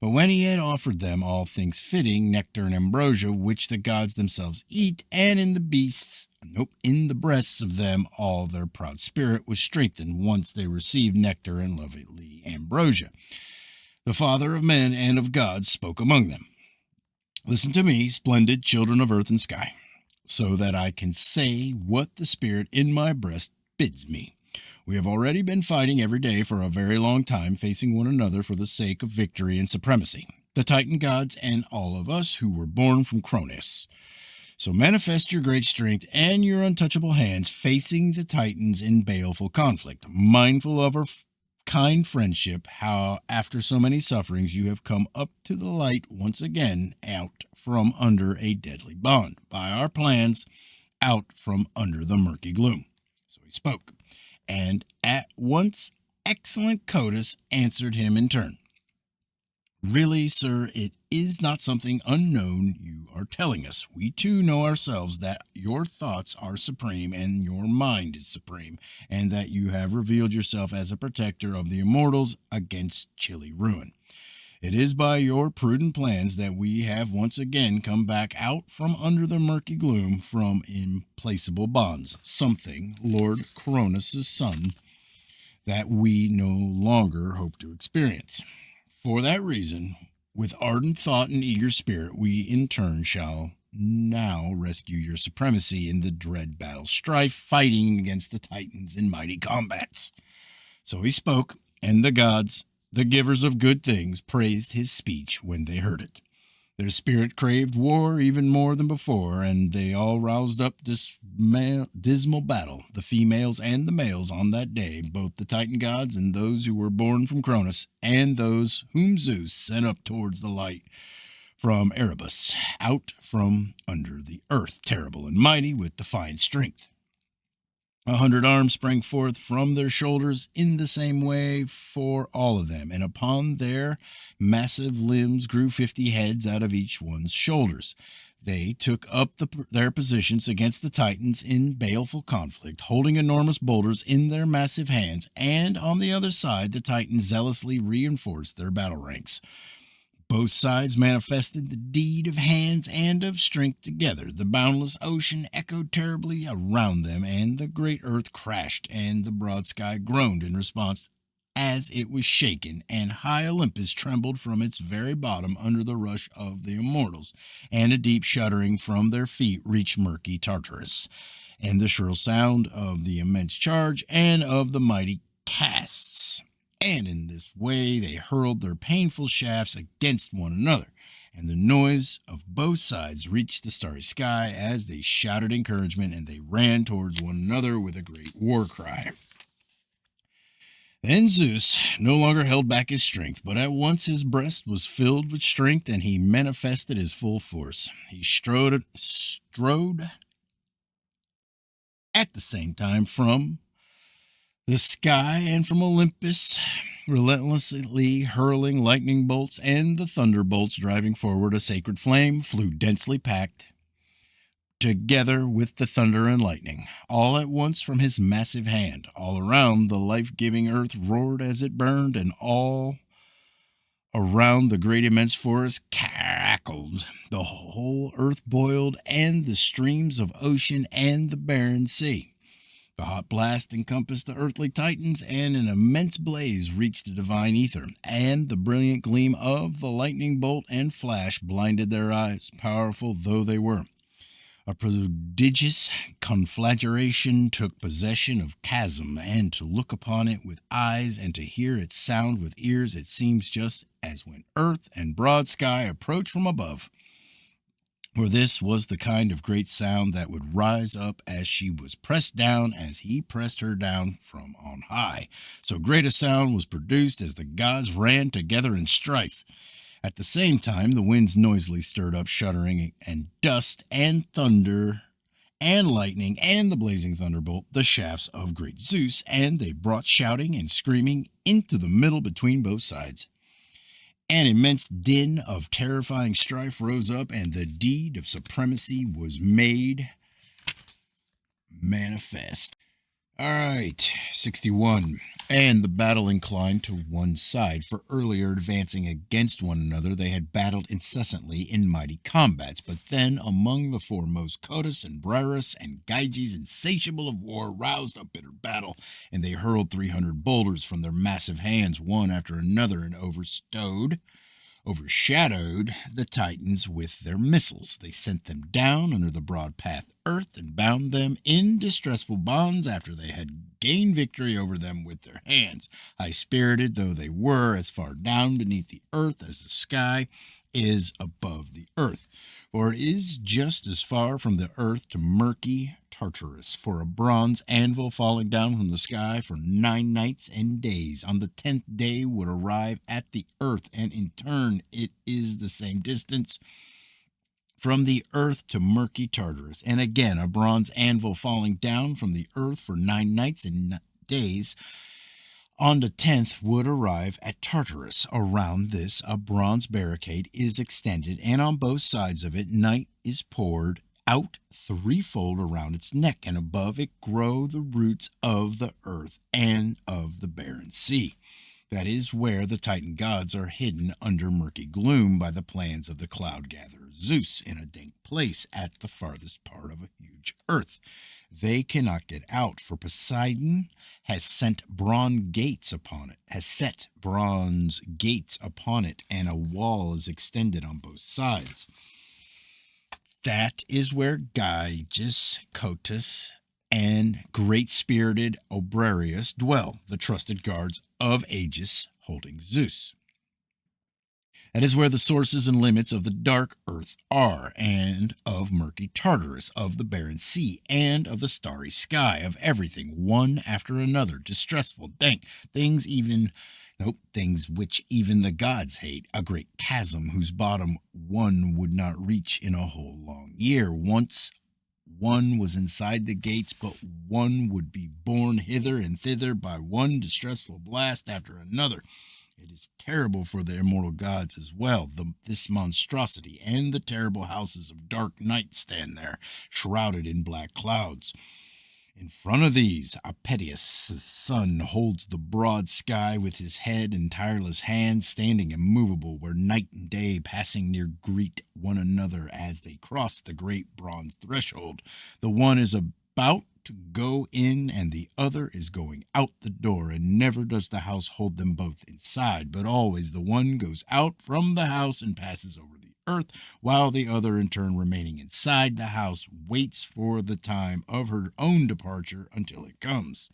But when he had offered them all things fitting, nectar and ambrosia, which the gods themselves eat, and in the breasts of them all their proud spirit was strengthened, once they received nectar and lovely ambrosia. The Father of men and of gods spoke among them. Listen to me, splendid children of earth and sky, so that I can say what the spirit in my breast bids me. We have already been fighting every day for a very long time, facing one another for the sake of victory and supremacy, the Titan gods and all of us who were born from Cronus. So manifest your great strength and your untouchable hands, facing the Titans in baleful conflict, mindful of our kind friendship, how after so many sufferings you have come up to the light once again, out from under a deadly bond, by our plans, out from under the murky gloom. So he spoke, and at once excellent Cotus answered him in turn. Really, sir, it is not something unknown you are telling us. We too know ourselves that your thoughts are supreme and your mind is supreme, and that you have revealed yourself as a protector of the immortals against chilly ruin. It is by your prudent plans that we have once again come back out from under the murky gloom, from implacable bonds, something, Lord Cronus' son, that we no longer hope to experience. For that reason, with ardent thought and eager spirit, we in turn shall now rescue your supremacy in the dread battle strife, fighting against the Titans in mighty combats. So he spoke, and the gods, the givers of good things, praised his speech when they heard it. Their spirit craved war even more than before, and they all roused up dismal battle, the females and the males on that day, both the Titan gods and those who were born from Cronus, and those whom Zeus sent up towards the light from Erebus, out from under the earth, terrible and mighty with defiant strength. 100 arms sprang forth from their shoulders in the same way for all of them, and upon their massive limbs grew 50 heads out of each one's shoulders. They took up their positions against the Titans in baleful conflict, holding enormous boulders in their massive hands, and on the other side, the Titans zealously reinforced their battle ranks. Both sides manifested the deed of hands and of strength together. The boundless ocean echoed terribly around them, and the great earth crashed, and the broad sky groaned in response as it was shaken, and high Olympus trembled from its very bottom under the rush of the immortals, and a deep shuddering from their feet reached murky Tartarus, and the shrill sound of the immense charge and of the mighty casts. And in this way they hurled their painful shafts against one another, and the noise of both sides reached the starry sky as they shouted encouragement, and they ran towards one another with a great war cry. Then Zeus no longer held back his strength, but at once his breast was filled with strength, and he manifested his full force. He strode at the same time from the sky and from Olympus, relentlessly hurling lightning bolts, and the thunderbolts driving forward a sacred flame flew densely packed together with the thunder and lightning, all at once from his massive hand. All around the life-giving earth roared as it burned, and all around the great immense forest crackled. The whole earth boiled, and the streams of ocean and the barren sea. The hot blast encompassed the earthly Titans, and an immense blaze reached the divine ether, and the brilliant gleam of the lightning bolt and flash blinded their eyes, powerful though they were. A prodigious conflagration took possession of chasm, and to look upon it with eyes and to hear its sound with ears, it seems just as when earth and broad sky approach from above. For this was the kind of great sound that would rise up as she was pressed down, as he pressed her down from on high. So great a sound was produced as the gods ran together in strife. At the same time, the winds noisily stirred up shuddering and dust and thunder and lightning and the blazing thunderbolt, the shafts of great Zeus, and they brought shouting and screaming into the middle between both sides. An immense din of terrifying strife rose up, and the deed of supremacy was made manifest. All right, 61. And the battle inclined to one side, for earlier advancing against one another, they had battled incessantly in mighty combats. But then among the foremost, Codus and Briareus and Gyges, insatiable of war, roused a bitter battle, and they hurled 300 boulders from their massive hands, one after another, and overshadowed the Titans with their missiles. They sent them down under the broad path earth and bound them in distressful bonds after they had gained victory over them with their hands. High-spirited though they were, as far down beneath the earth as the sky is above the earth. For it is just as far from the earth to murky Tartarus, for a bronze anvil falling down from the sky for 9 nights and days, on the 10th day would arrive at the earth, and in turn it is the same distance from the earth to murky Tartarus. And again, a bronze anvil falling down from the earth for 9 nights and days, on the 10th would arrive at Tartarus. Around this a bronze barricade is extended, and on both sides of it night is poured out threefold around its neck, and above it grow the roots of the earth and of the barren sea. That is where the Titan gods are hidden under murky gloom by the plans of the cloud gatherer Zeus, in a dank place at the farthest part of a huge earth. They cannot get out, for Poseidon has set bronze gates upon it, and a wall is extended on both sides. That is where Gyges, Codus, and great-spirited Briareus dwell, the trusted guards of Aegis holding Zeus. That is where the sources and limits of the dark earth are, and of murky Tartarus, of the barren sea, and of the starry sky, of everything, one after another, distressful, dank, things which even the gods hate, a great chasm whose bottom one would not reach in a whole long year. Once one was inside the gates, but one would be borne hither and thither by one distressful blast after another. It is terrible for the immortal gods as well. This monstrosity and the terrible houses of dark night stand there, shrouded in black clouds. In front of these, Apetius' son holds the broad sky with his head and tireless hands, standing immovable, where night and day passing near greet one another as they cross the great bronze threshold. The one is about to go in and the other is going out the door, and never does the house hold them both inside, but always the one goes out from the house and passes over the earth, while the other, in turn remaining inside the house, waits for the time of her own departure until it comes.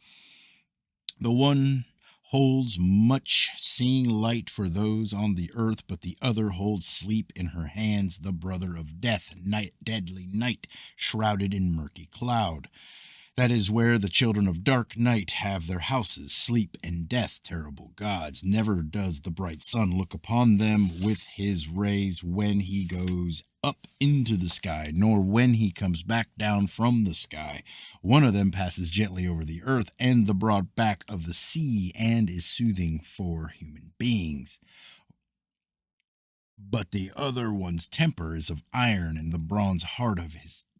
The one holds much seeing light for those on the earth, but the other holds sleep in her hands, the brother of death, deadly night, shrouded in murky cloud. That is where the children of dark night have their houses, sleep and death, terrible gods. Never does the bright sun look upon them with his rays when he goes up into the sky, nor when he comes back down from the sky. One of them passes gently over the earth and the broad back of the sea, and is soothing for human beings. But the other one's temper is of iron, and the bronze heart of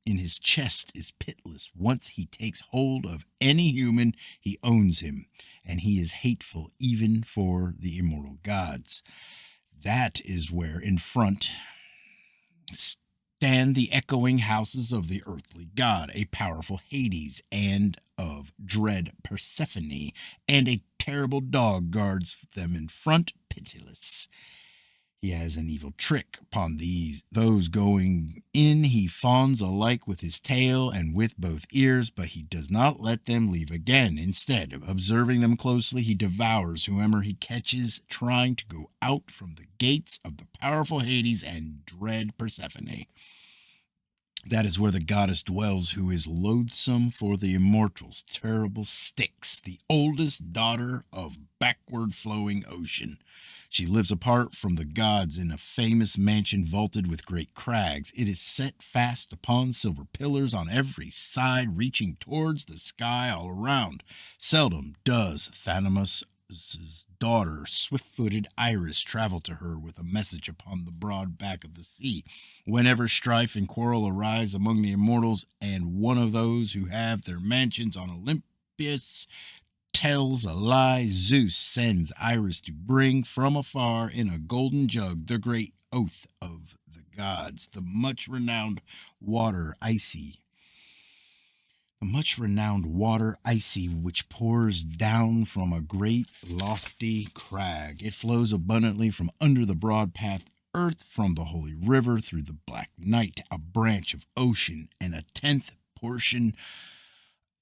in his chest is pitiless. Once he takes hold of any human, he owns him, and he is hateful even for the immortal gods. That is where in front stand the echoing houses of the earthly god, a powerful Hades, and of dread Persephone, and a terrible dog guards them in front, pitiless. He has an evil trick upon those going in. He fawns alike with his tail and with both ears, but he does not let them leave again. Instead of observing them closely, he devours whomever he catches trying to go out from the gates of the powerful Hades and dread Persephone. That is where the goddess dwells, who is loathsome for the immortals, terrible Styx, the oldest daughter of backward flowing ocean. She lives apart from the gods in a famous mansion vaulted with great crags. It is set fast upon silver pillars on every side, reaching towards the sky all around. Seldom does Thanamus' daughter, swift-footed Iris, travel to her with a message upon the broad back of the sea. Whenever strife and quarrel arise among the immortals, and one of those who have their mansions on Olympus tells a lie, Zeus sends Iris to bring from afar in a golden jug the great oath of the gods, the much-renowned water icy, which pours down from a great lofty crag. It flows abundantly from under the broad path earth, from the holy river through the black night, a branch of ocean, and a tenth portion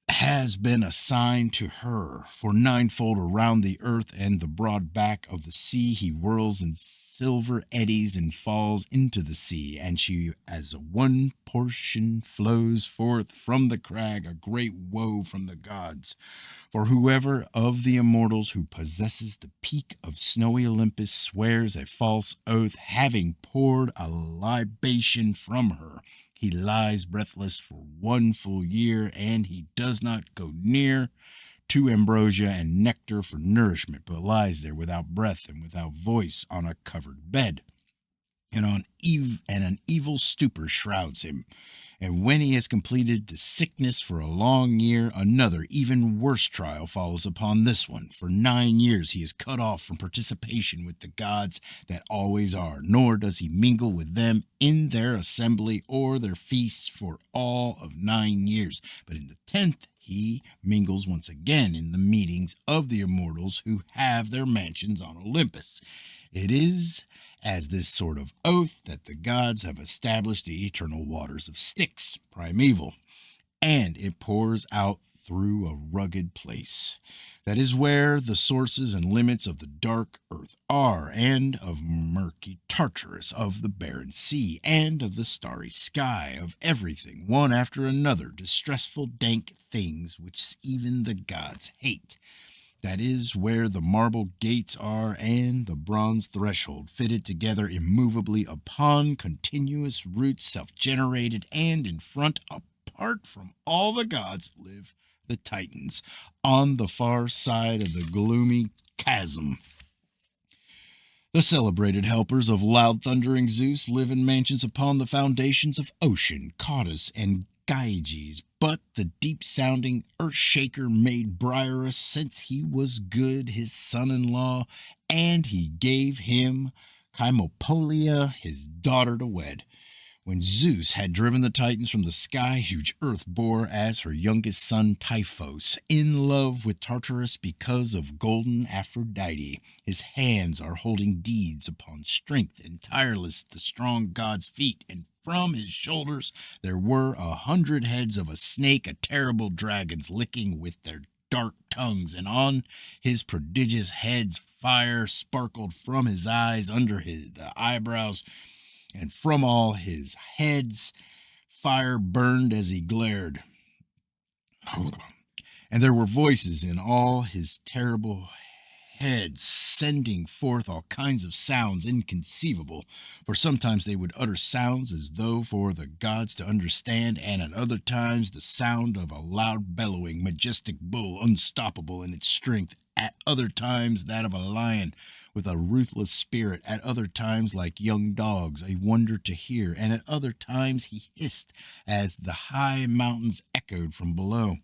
has been assigned to her. For ninefold around the earth and the broad back of the sea he whirls in silver eddies and falls into the sea, and she as a one portion flows forth from the crag, a great woe from the gods. For whoever of the immortals who possesses the peak of snowy Olympus swears a false oath, having poured a libation from her, he lies breathless for 1 full year, and he does not go near to ambrosia and nectar for nourishment, but lies there without breath and without voice on a covered bed. And an evil stupor shrouds him. And when he has completed the sickness for a long year, another, even worse trial follows upon this one. For 9 years he is cut off from participation with the gods that always are, nor does he mingle with them in their assembly or their feasts for all of 9 years. But in the 10th he mingles once again in the meetings of the immortals who have their mansions on Olympus. It is as this sort of oath that the gods have established the eternal waters of Styx, primeval, and it pours out through a rugged place. That is where the sources and limits of the dark earth are, and of murky Tartarus, of the barren sea, and of the starry sky, of everything, one after another, distressful, dank things which even the gods hate. That is where the marble gates are, and the bronze threshold, fitted together immovably upon continuous roots, self-generated, and in front a apart from all the gods live the Titans, on the far side of the gloomy chasm. The celebrated helpers of loud thundering Zeus live in mansions upon the foundations of Ocean, Cautus, and Gyges. But the deep-sounding earth-shaker made Briarus, since he was good, his son-in-law, and he gave him Chymopolia, his daughter, to wed. When Zeus had driven the Titans from the sky, huge Earth bore as her youngest son Typhos, in love with Tartarus because of golden Aphrodite. His hands are holding deeds upon strength and tireless the strong god's feet, and from his shoulders there were 100 heads of a snake, a terrible dragons licking with their dark tongues, and on his prodigious heads fire sparkled from his eyes under the eyebrows, and from all his heads fire burned as he glared. And there were voices in all his terrible heads, sending forth all kinds of sounds inconceivable, for sometimes they would utter sounds as though for the gods to understand, and at other times the sound of a loud bellowing, majestic bull, unstoppable in its strength, at other times that of a lion with a ruthless spirit, at other times like young dogs, a wonder to hear, and at other times he hissed as the high mountains echoed from below.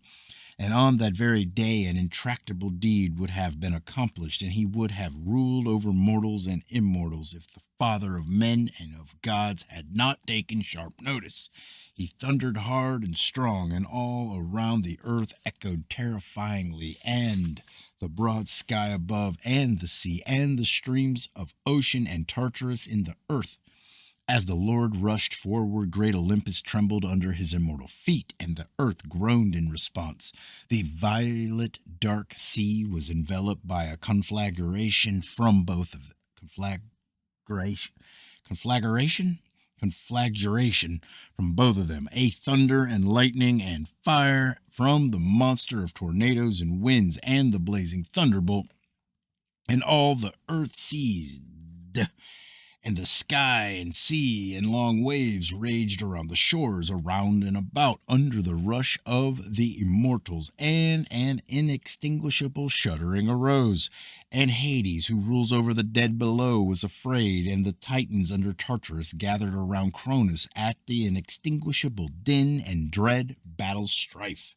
And on that very day an intractable deed would have been accomplished, and he would have ruled over mortals and immortals if the Father of men and of gods had not taken sharp notice. He thundered hard and strong, and all around the earth echoed terrifyingly, and the broad sky above, and the sea, and the streams of ocean and Tartarus in the earth. As the Lord rushed forward, great Olympus trembled under his immortal feet, and the earth groaned in response. The violet dark sea was enveloped by a conflagration from both of them. Conflagration from both of them, a thunder and lightning and fire from the monster of tornadoes and winds, and the blazing thunderbolt, and all the earth seized, and the sky and sea and long waves raged around the shores, around and about, under the rush of the immortals, and an inextinguishable shuddering arose. And Hades, who rules over the dead below, was afraid, and the Titans under Tartarus gathered around Cronus at the inextinguishable din and dread battle strife.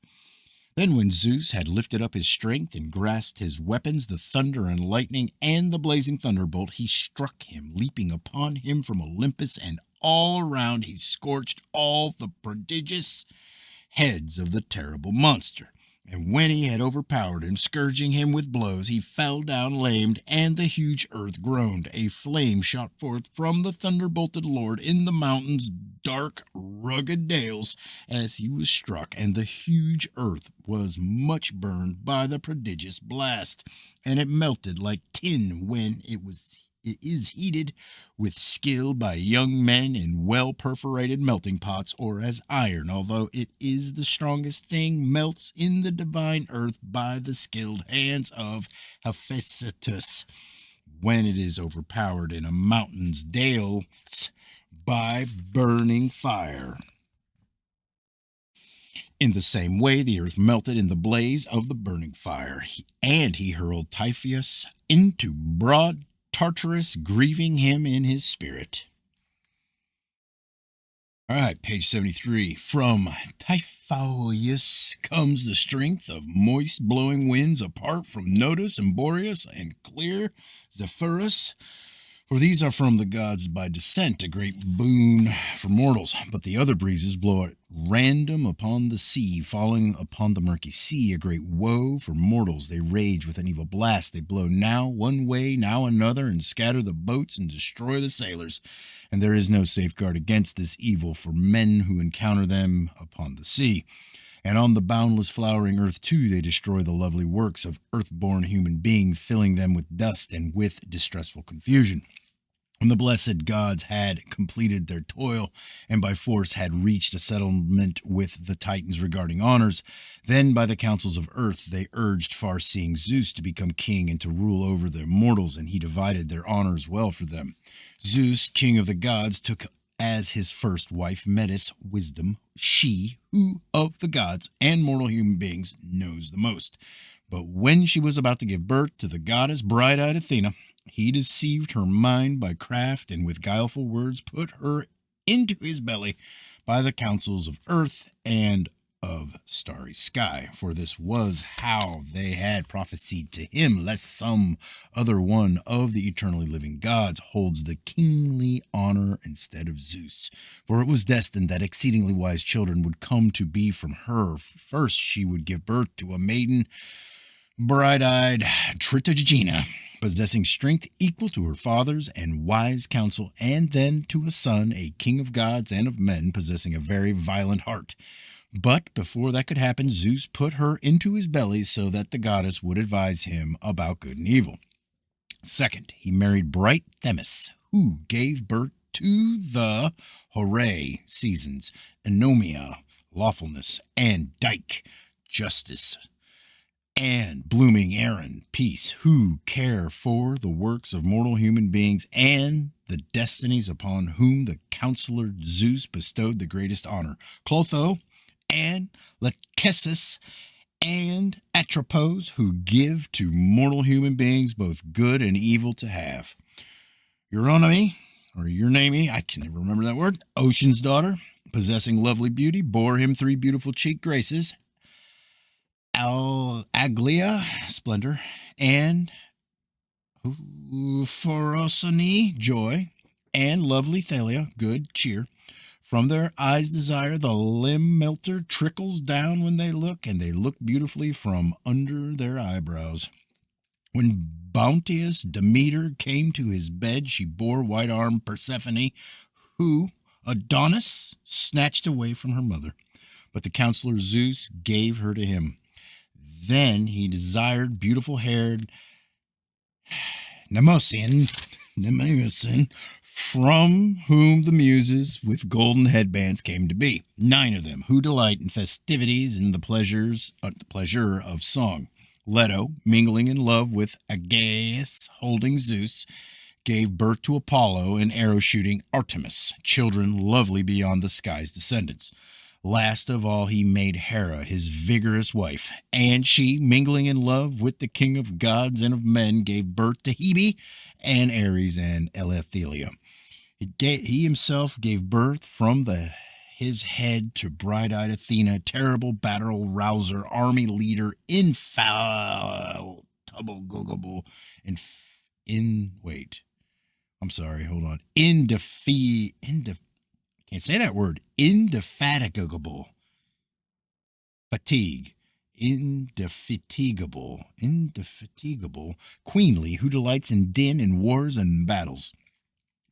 Then when Zeus had lifted up his strength and grasped his weapons, the thunder and lightning and the blazing thunderbolt, he struck him, leaping upon him from Olympus, and all around he scorched all the prodigious heads of the terrible monster. And when he had overpowered him, scourging him with blows, he fell down lamed, and the huge earth groaned. A flame shot forth from the thunderbolted Lord in the mountains' dark, rugged dales as he was struck, and the huge earth was much burned by the prodigious blast, and it melted like tin when it is heated with skill by young men in well-perforated melting pots, or as iron, although it is the strongest thing, melts in the divine earth by the skilled hands of Hephaestus, when it is overpowered in a mountain's dales by burning fire. In the same way, the earth melted in the blaze of the burning fire, and he hurled Typhus into broad Tartarus, grieving him in his spirit. All right, page 73. From Typhus comes the strength of moist blowing winds apart from Notus and Boreas and clear Zephyrus. For these are from the gods by descent, a great boon for mortals. But the other breezes blow at random upon the sea, falling upon the murky sea, a great woe for mortals. They rage with an evil blast. They blow now one way, now another, and scatter the boats and destroy the sailors. And there is no safeguard against this evil for men who encounter them upon the sea. And on the boundless flowering earth, too, they destroy the lovely works of earth-born human beings, filling them with dust and with distressful confusion. When the blessed gods had completed their toil and by force had reached a settlement with the Titans regarding honors, then by the councils of earth they urged far-seeing Zeus to become king and to rule over the mortals, and he divided their honors well for them. Zeus, king of the gods, took as his first wife, Metis, wisdom, she who of the gods and mortal human beings knows the most. But when she was about to give birth to the goddess bright-eyed Athena, he deceived her mind by craft and with guileful words put her into his belly by the counsels of earth and of starry sky. For this was how they had prophesied to him, lest some other one of the eternally living gods holds the kingly honor instead of Zeus. For it was destined that exceedingly wise children would come to be from her. First she would give birth to a maiden, bright-eyed Tritogena, possessing strength equal to her father's and wise counsel, and then to a son, a king of gods and of men, possessing a very violent heart. But before that could happen, Zeus put her into his belly so that the goddess would advise him about good and evil. Second, he married bright Themis, who gave birth to the Horae seasons, Anomia, lawfulness, and Dike, justice, and blooming Aaron, peace, who care for the works of mortal human beings and the destinies upon whom the counselor Zeus bestowed the greatest honor. Clotho and Lachesis and Atropos, who give to mortal human beings both good and evil to have. Euronymie, or Euronymie, I can never remember that word, Ocean's daughter, possessing lovely beauty, bore him 3 beautiful cheek graces, Aglia, splendor, and Phorosone, joy, and lovely Thalia, good cheer. From their eyes' desire, the limb melter trickles down when they look, and they look beautifully from under their eyebrows. When bounteous Demeter came to his bed, she bore white-armed Persephone, who Adonis snatched away from her mother. But the counselor Zeus gave her to him. Then he desired beautiful-haired Mnemosyne, from whom the muses with golden headbands came to be, 9 of them, who delight in festivities and the pleasure of song. Leto, mingling in love with Aegeus, holding Zeus, gave birth to Apollo and arrow-shooting Artemis, children lovely beyond the sky's descendants. Last of all, he made Hera his vigorous wife, and she, mingling in love with the king of gods and of men, gave birth to Hebe and Ares and Elathelia. He himself gave birth from his head to bright-eyed Athena, terrible battle rouser, army leader, infallible, can't say that word. Indefatigable. Indefatigable, queenly, who delights in din and wars and battles.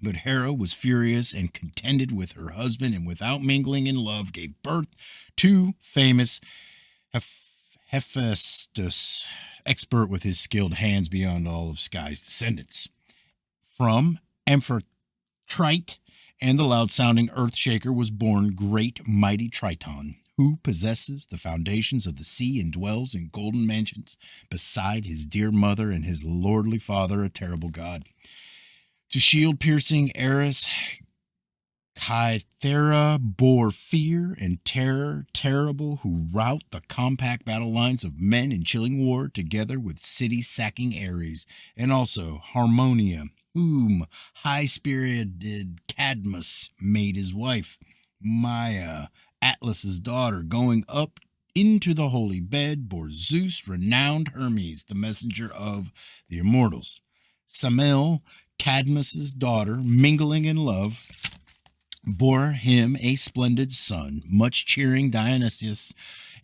But Hera was furious and contended with her husband, and without mingling in love gave birth to famous Hephaestus, expert with his skilled hands beyond all of sky's descendants. From Amphitrite and the loud-sounding earth-shaker was born great mighty Triton, who possesses the foundations of the sea and dwells in golden mansions beside his dear mother and his lordly father, a terrible god. To shield-piercing Ares, Kythera bore fear and terror terrible, who rout the compact battle lines of men in chilling war, together with city-sacking Ares, and also Harmonia, whom high-spirited Cadmus made his wife. Maia, Atlas's daughter, going up into the holy bed, bore Zeus, renowned Hermes, the messenger of the immortals. Semele, Cadmus's daughter, mingling in love, bore him a splendid son, much cheering Dionysus,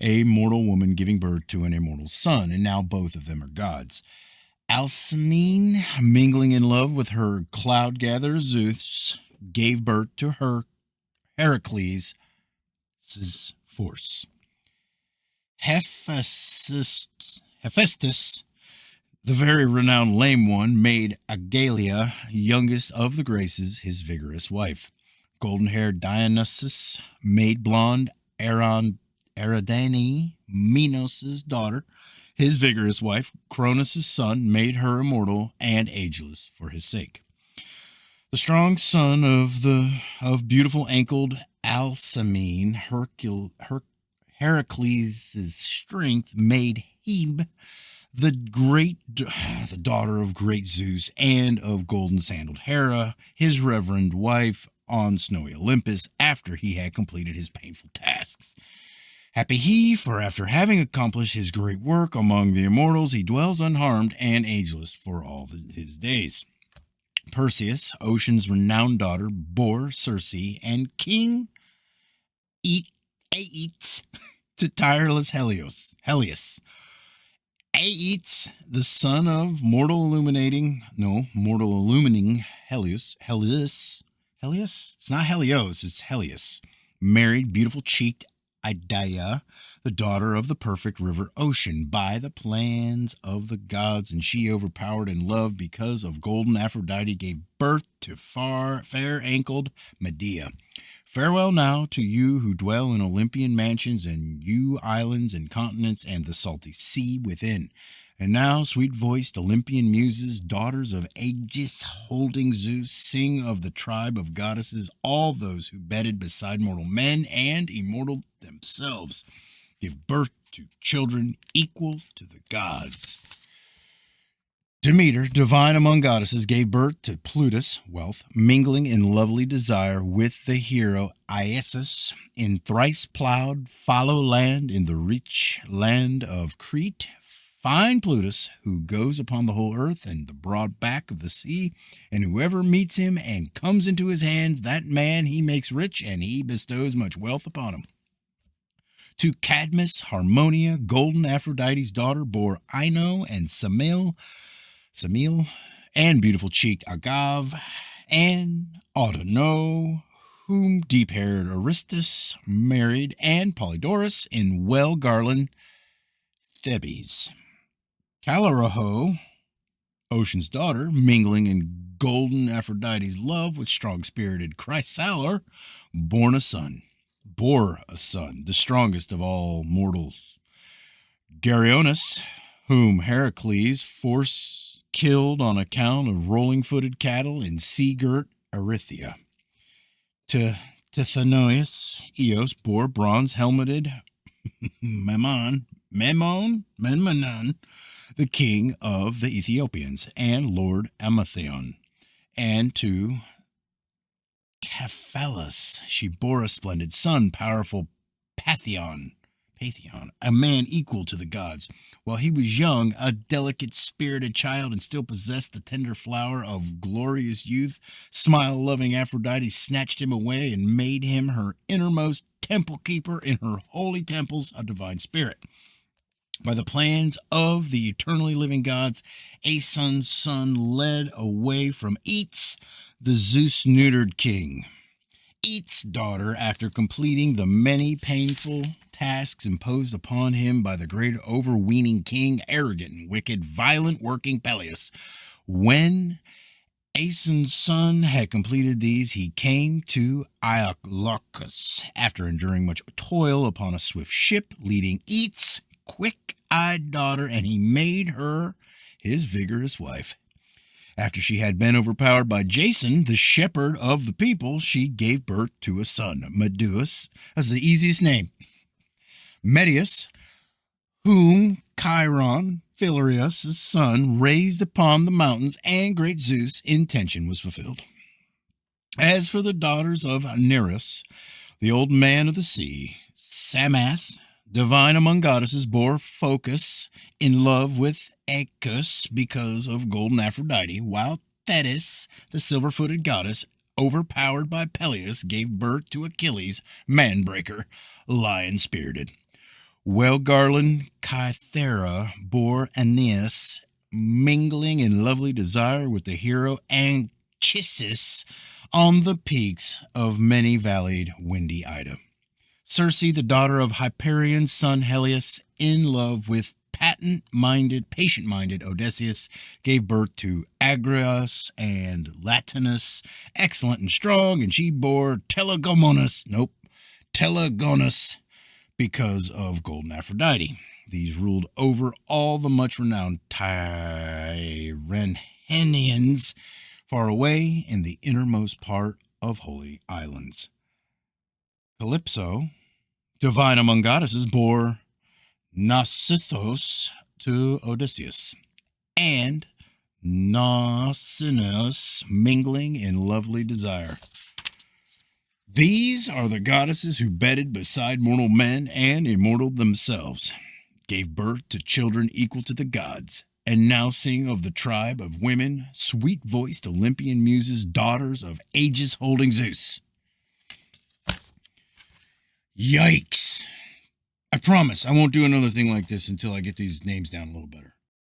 a mortal woman giving birth to an immortal son, and now both of them are gods. Alcmene, mingling in love with her cloud-gatherer Zeus, gave birth to her Heracles' force. Hephaestus, the very renowned lame one, made Agalia, youngest of the Graces, his vigorous wife. Golden-haired Dionysus made blonde Ariadne, Minos' daughter, his vigorous wife. Cronus' son made her immortal and ageless for his sake. The strong son of beautiful ankled Alcmene, Heracles' strength made Hebe the daughter of great Zeus and of golden sandaled Hera, his reverend wife, on snowy Olympus after he had completed his painful tasks. Happy he, for after having accomplished his great work among the immortals, he dwells unharmed and ageless for all his days. Perseus, Ocean's renowned daughter, bore Circe and King Aetes to tireless Helios. Aetes, the son of mortal illumining Helios. It's not Helios, it's Helios. Married beautiful-cheeked Idaea, the daughter of the perfect river Ocean, by the plans of the gods, and she, overpowered in love because of golden Aphrodite, gave birth to fair-ankled Medea. Farewell now to you who dwell in Olympian mansions, and you islands and continents, and the salty sea within. And now, sweet-voiced Olympian muses, daughters of Aegis holding Zeus, sing of the tribe of goddesses, all those who bedded beside mortal men and immortal themselves, give birth to children equal to the gods. Demeter, divine among goddesses, gave birth to Plutus, wealth, mingling in lovely desire with the hero Iasus in thrice plowed fallow land in the rich land of Crete. Fine Plutus, who goes upon the whole earth and the broad back of the sea, and whoever meets him and comes into his hands, that man he makes rich, and he bestows much wealth upon him. To Cadmus, Harmonia, golden Aphrodite's daughter, bore Ino and Semele, and beautiful-cheeked Agave, and Autono, whom deep-haired Aristus married, and Polydorus in well-garlanded Thebes. Calliroho, Ocean's daughter, mingling in golden Aphrodite's love with strong-spirited Chrysaor, bore a son, the strongest of all mortals. Geryones, whom Heracles killed on account of rolling-footed cattle in sea-girt Erythea. To Tithonus, Eos bore bronze-helmeted Memnon, the king of the Ethiopians, and Lord Amathion. And to Cephalus she bore a splendid son, powerful Pantheon, a man equal to the gods. While he was young, a delicate-spirited child, and still possessed the tender flower of glorious youth, smile-loving Aphrodite snatched him away and made him her innermost temple-keeper in her holy temples, a divine spirit. By the plans of the eternally living gods, Aeson's son led away from Aetes, the Zeus-neutered king. Aetes' daughter, after completing the many painful tasks imposed upon him by the great overweening king, arrogant and wicked, violent-working Peleus. When Aeson's son had completed these, he came to Iolcus, after enduring much toil upon a swift ship, leading Aetes' quick-eyed daughter, and he made her his vigorous wife. After she had been overpowered by Jason, the shepherd of the people, she gave birth to a son, Medeus. That's the easiest name. Medeus, whom Chiron, Phalereus' son, raised upon the mountains, and great Zeus' intention was fulfilled. As for the daughters of Nereus, the old man of the sea, Samath, divine among goddesses, bore Phocus in love with Aeacus because of golden Aphrodite, while Thetis, the silver-footed goddess, overpowered by Peleus, gave birth to Achilles, man-breaker, lion-spirited. Well-garlanded Cythera bore Aeneas, mingling in lovely desire with the hero Anchises on the peaks of many-valleyed windy Ida. Circe, the daughter of Hyperion's son Helios, in love with patient-minded Odysseus, gave birth to Agrias and Latinus, excellent and strong, and she bore Telegonus, because of golden Aphrodite. These ruled over all the much-renowned Tyrrhenians, far away in the innermost part of holy islands. Calypso, divine among goddesses, bore Nausithous to Odysseus, and Nausinous mingling in lovely desire. These are the goddesses who bedded beside mortal men and immortal themselves, gave birth to children equal to the gods, and now sing of the tribe of women, sweet-voiced Olympian muses, daughters of aegis-holding Zeus. Yikes. I promise I won't do another thing like this until I get these names down a little better.